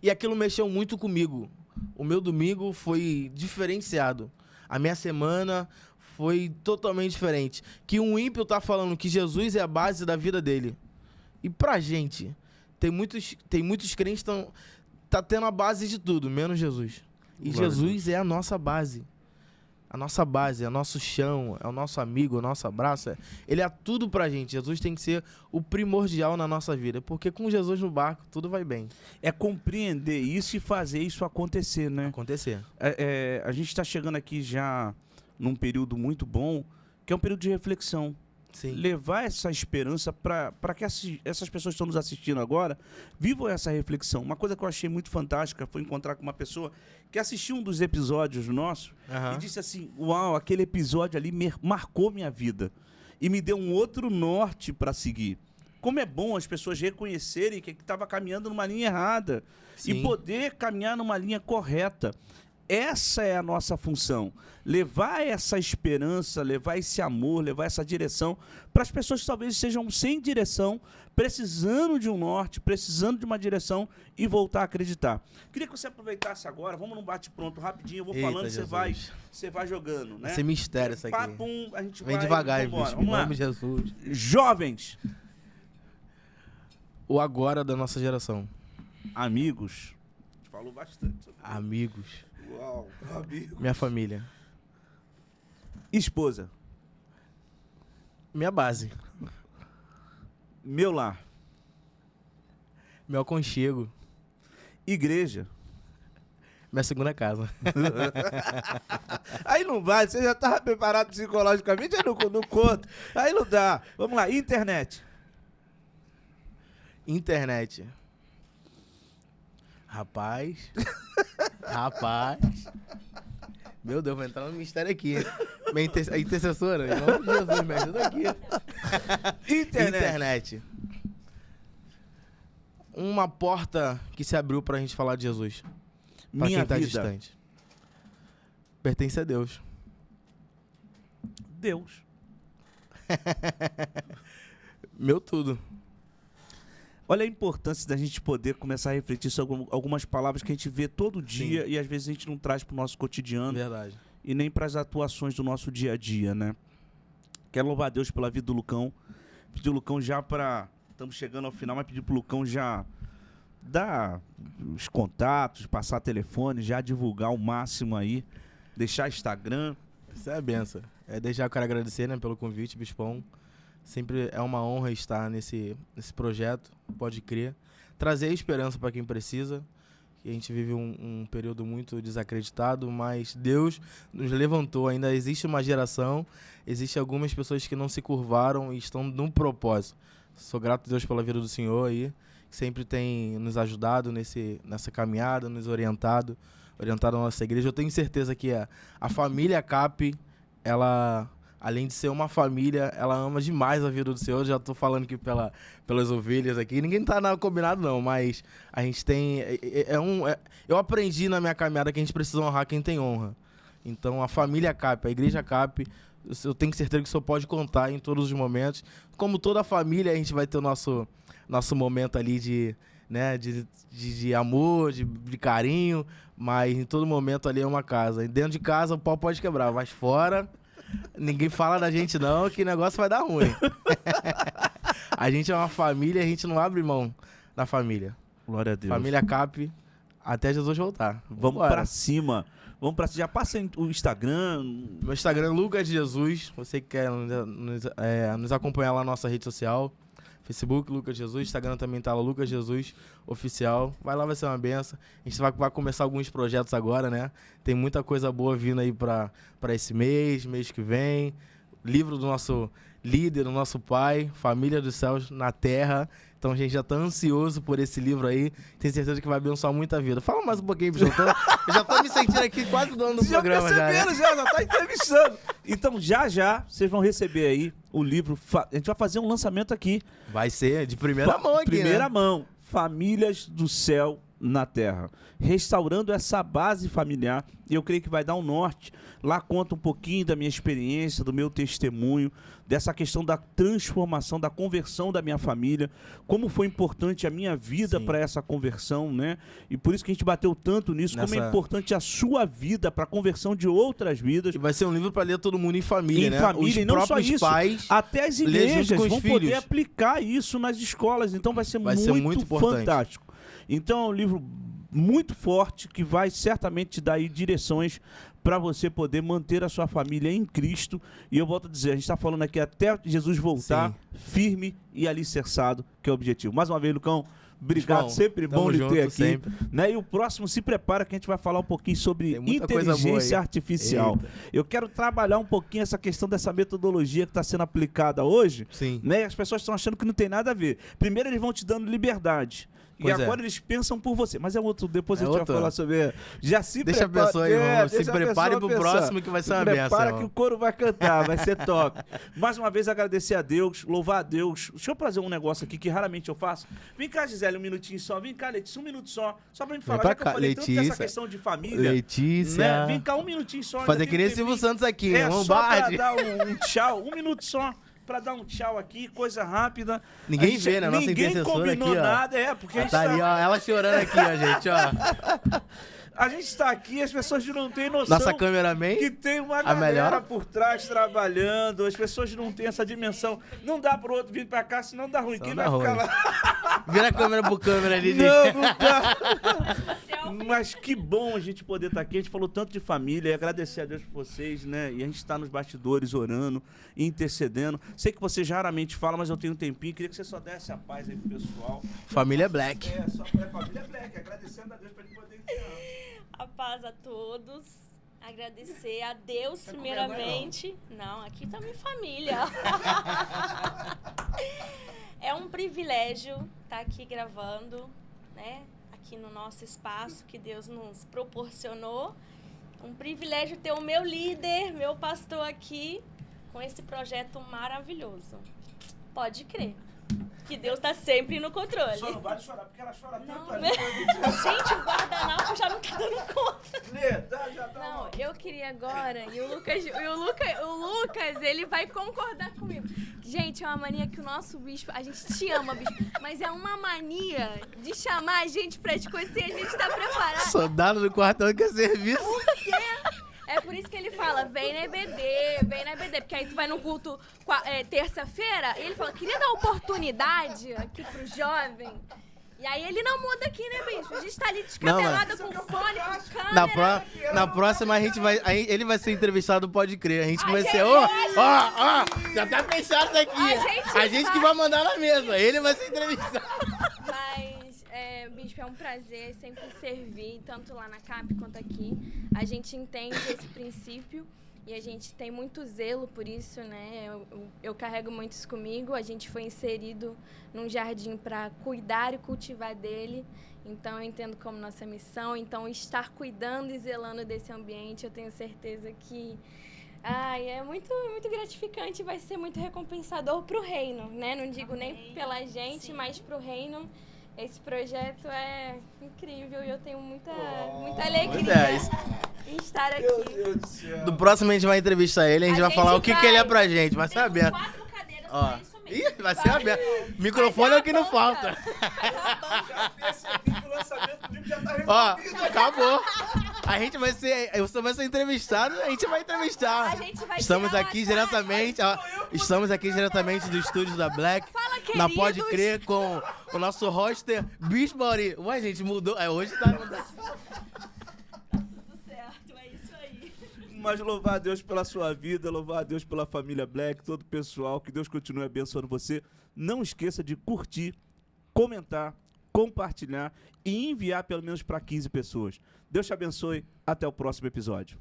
E aquilo mexeu muito comigo. O meu domingo foi diferenciado. A minha semana foi totalmente diferente. Que um ímpio tá falando que Jesus é a base da vida dele. E pra gente, tem muitos crentes que tá tendo a base de tudo, menos Jesus. E Jesus é a nossa base. A nossa base, é o nosso chão, é o nosso amigo, é o nosso abraço. Ele é tudo pra gente. Jesus tem que ser o primordial na nossa vida. Porque com Jesus no barco, tudo vai bem. É compreender isso e fazer isso acontecer, né? Acontecer. A gente está chegando aqui já num período muito bom, que é um período de reflexão. Sim. Levar essa esperança para que essas pessoas que estão nos assistindo agora vivam essa reflexão. Uma coisa que eu achei muito fantástica foi encontrar com uma pessoa que assistiu um dos episódios nossos e disse assim, uau, aquele episódio ali marcou minha vida e me deu um outro norte para seguir. Como é bom as pessoas reconhecerem que estava caminhando numa linha errada. Sim. E poder caminhar numa linha correta. Essa é a nossa função, levar essa esperança, levar esse amor, levar essa direção para as pessoas que talvez estejam sem direção, precisando de um norte, precisando de uma direção e voltar a acreditar. Queria que você aproveitasse agora, vamos num bate-pronto rapidinho, eu vou falando, você vai jogando, né? Esse mistério isso aqui. Papum, a gente vem vai devagar, bicho, vamos lá. Em nome de Jesus. Jovens. O agora da nossa geração. Amigos. Falou bastante sobre isso. Amigos. Uau, amigo. Minha família. Esposa. Minha base. Meu lar. Meu aconchego. Igreja. Minha segunda casa. Aí não vai, você já estava preparado psicologicamente, aí não conta. Aí não dá. Vamos lá, internet. Internet. Rapaz. Meu Deus, vai entrar no mistério aqui. A intercessora, em nome de Jesus, me ajuda aqui. Internet. Uma porta que se abriu pra gente falar de Jesus. Pra Minha quem tá vida. distante. Pertence a Deus. Deus. Meu tudo. Olha a importância da gente poder começar a refletir sobre algumas palavras que a gente vê todo dia. Sim. E às vezes a gente não traz para o nosso cotidiano. Verdade. E nem para as atuações do nosso dia a dia, né? Quero louvar a Deus pela vida do Lucão. Pedir o Lucão já para... Estamos chegando ao final, mas pedir para o Lucão já dar os contatos, passar telefone, já divulgar o máximo aí. Deixar Instagram. Isso é a benção. Eu quero agradecer, né, pelo convite, Bispão. Sempre é uma honra estar nesse projeto, pode crer. Trazer esperança para quem precisa. A gente vive um período muito desacreditado, mas Deus nos levantou. Ainda existe uma geração, existem algumas pessoas que não se curvaram e estão num propósito. Sou grato a Deus pela vida do Senhor aí, que sempre tem nos ajudado nessa caminhada, nos orientado a nossa igreja. Eu tenho certeza que a família CAP, ela... Além de ser uma família, ela ama demais a vida do Senhor. Eu já tô falando aqui pelas ovelhas aqui. Ninguém tá nada combinado, não. Mas a gente tem... eu aprendi na minha caminhada que a gente precisa honrar quem tem honra. Então, a família CAP, a igreja CAP, eu tenho certeza que o Senhor pode contar em todos os momentos. Como toda família, a gente vai ter o nosso momento ali de amor, de carinho. Mas em todo momento ali é uma casa. E dentro de casa o pau pode quebrar, mas fora... Ninguém fala da gente não, que o negócio vai dar ruim. A gente é uma família, a gente não abre mão da família. Glória a Deus. Família Cap, até Jesus voltar. Vamos pra cima. Vamos pra cima. Já passa o Instagram. Meu Instagram é Lucas Jesus. Você que quer nos acompanhar lá na nossa rede social. Facebook, Lucas Jesus. Instagram também tá lá, Lucas Jesus Oficial. Vai lá, vai ser uma benção. A gente vai começar alguns projetos agora, né? Tem muita coisa boa vindo aí pra esse mês que vem. Livro do nosso líder, do nosso pai, Família dos Céus na Terra. Então a gente já tá ansioso por esse livro aí. Tenho certeza que vai abençoar muita vida. Fala mais um pouquinho, bicho. Eu já tô me sentindo aqui quase dono do programa. Já tá entrevistando. Então já vocês vão receber aí o livro. A gente vai fazer um lançamento aqui. Vai ser de primeira mão aqui, Primeira né? mão. Famílias do Céu na Terra. Restaurando essa base familiar. E eu creio que vai dar um norte. Lá conta um pouquinho da minha experiência, do meu testemunho, dessa questão da transformação, da conversão da minha família, como foi importante a minha vida para essa conversão, né? E por isso que a gente bateu tanto nisso, como é importante a sua vida para a conversão de outras vidas. E vai ser um livro para ler todo mundo em família, né? Em família, e não só isso, pais, até as igrejas vão filhos. poder aplicar isso nas escolas. Então vai ser muito fantástico. Então é um livro muito forte que vai certamente te dar aí direções para você poder manter a sua família em Cristo. E eu volto a dizer, a gente está falando aqui até Jesus voltar, firme e alicerçado, que é o objetivo. Mais uma vez, Lucão, obrigado, João, sempre bom lhe ter aqui. Sempre. Né? E o próximo, se prepara que a gente vai falar um pouquinho sobre inteligência artificial. Eita. Eu quero trabalhar um pouquinho essa questão dessa metodologia que está sendo aplicada hoje. Sim. Né? E as pessoas estão achando que não tem nada a ver. Primeiro eles vão te dando liberdade. Pois e agora eles pensam por você. Mas é outro, depois a gente vai falar sobre... Já se deixa prepara, a pessoa aí, se prepare pro próximo que vai ser uma benção. Prepara que o coro vai cantar, vai ser top. Mais uma vez agradecer a Deus, louvar a Deus. Deixa eu fazer um negócio aqui que raramente eu faço. Vem cá, Gisele, um minutinho só. Vem cá, Letícia, um minuto só. Só pra gente falar, já que eu falei tanto dessa questão de família. Letícia. Né? Vem cá, um minutinho só. Fazer que nem Silvio Santos aqui, é um só bar. pra dar um tchau, um minuto só. Pra dar um tchau aqui, coisa rápida. Ninguém vê, né? Nossa intercessora aqui, ó. Ninguém combinou nada, porque a gente tá ali, ó, ela chorando aqui, ó, gente, ó. A gente está aqui, as pessoas não têm noção. Nossa cameraman, que tem uma galera por trás trabalhando, as pessoas não têm essa dimensão. Não dá pro outro vir pra cá, senão dá ruim. Quem vai ficar lá? Vira a câmera pro câmera ali, gente. Não dá. Mas que bom a gente poder estar aqui. A gente falou tanto de família e agradecer a Deus por vocês, né? E a gente está nos bastidores orando, intercedendo. Sei que você raramente fala, mas eu tenho um tempinho. Queria que você só desse a paz aí pro pessoal. Família Black. Só pra família Black. Agradecendo a Deus pra gente poder ensinar. A paz a todos. Agradecer a Deus primeiramente. Não, aqui tá minha família. É um privilégio estar aqui gravando, né? Aqui no nosso espaço que Deus nos proporcionou. Um privilégio ter o meu líder, meu pastor aqui com esse projeto maravilhoso. Pode crer. Que Deus tá sempre no controle. Só não vale chorar, porque ela chora tanto ali. Gente, o guardanapo já não tá dando conta. Já tá. Não, eu queria agora, e o Lucas, ele vai concordar comigo. Gente, é uma mania que o nosso bispo, a gente te ama, bispo, mas é uma mania de chamar a gente pra te conhecer, a gente tá preparado. Soldado do quartão que é serviço. Por quê? É por isso que ele fala, vem na EBD, porque aí tu vai no culto terça-feira, e ele fala, queria dar oportunidade aqui pro jovem. E aí ele não muda aqui, né, bicho? A gente tá ali descabelado com fone, com câmera. Na próxima ele vai ser entrevistado, pode crer. A gente vai ser, ó, já tá pensado isso aqui. A gente que vai mandar na mesa, ele vai ser entrevistado. Mas, bispo, é um prazer sempre servir, tanto lá na CAP quanto aqui. A gente entende esse princípio e a gente tem muito zelo por isso, né? Eu carrego muito isso comigo. A gente foi inserido num jardim para cuidar e cultivar dele. Então, eu entendo como nossa missão. Então, estar cuidando e zelando desse ambiente, eu tenho certeza que é muito, muito gratificante e vai ser muito recompensador para o reino, né? Não digo nem pela gente, mas para o reino. Esse projeto é incrível e eu tenho muita alegria em estar aqui. Do próximo a gente vai entrevistar ele, a gente vai falar o que ele é pra gente, vai ser aberto. 4 cadeiras pra isso mesmo. Ih, vai ser aberto. Microfone é o que não falta. Já percebi que o lançamento do livro já tá resolvido. Ó, acabou. A gente vai ser. Você vai ser entrevistado, a gente vai entrevistar. A gente vai Estamos tirar aqui uma diretamente. Estamos aqui diretamente do estúdio da Black. Fala, Na queridos. Pode Crer com o nosso roster Bispo Mauri. Ué, gente, mudou. Hoje tá. Tudo certo, é isso aí. Mas louvar a Deus pela sua vida, louvar a Deus pela família Black, todo o pessoal, que Deus continue abençoando você. Não esqueça de curtir, comentar, compartilhar e enviar pelo menos para 15 pessoas. Deus te abençoe. Até o próximo episódio.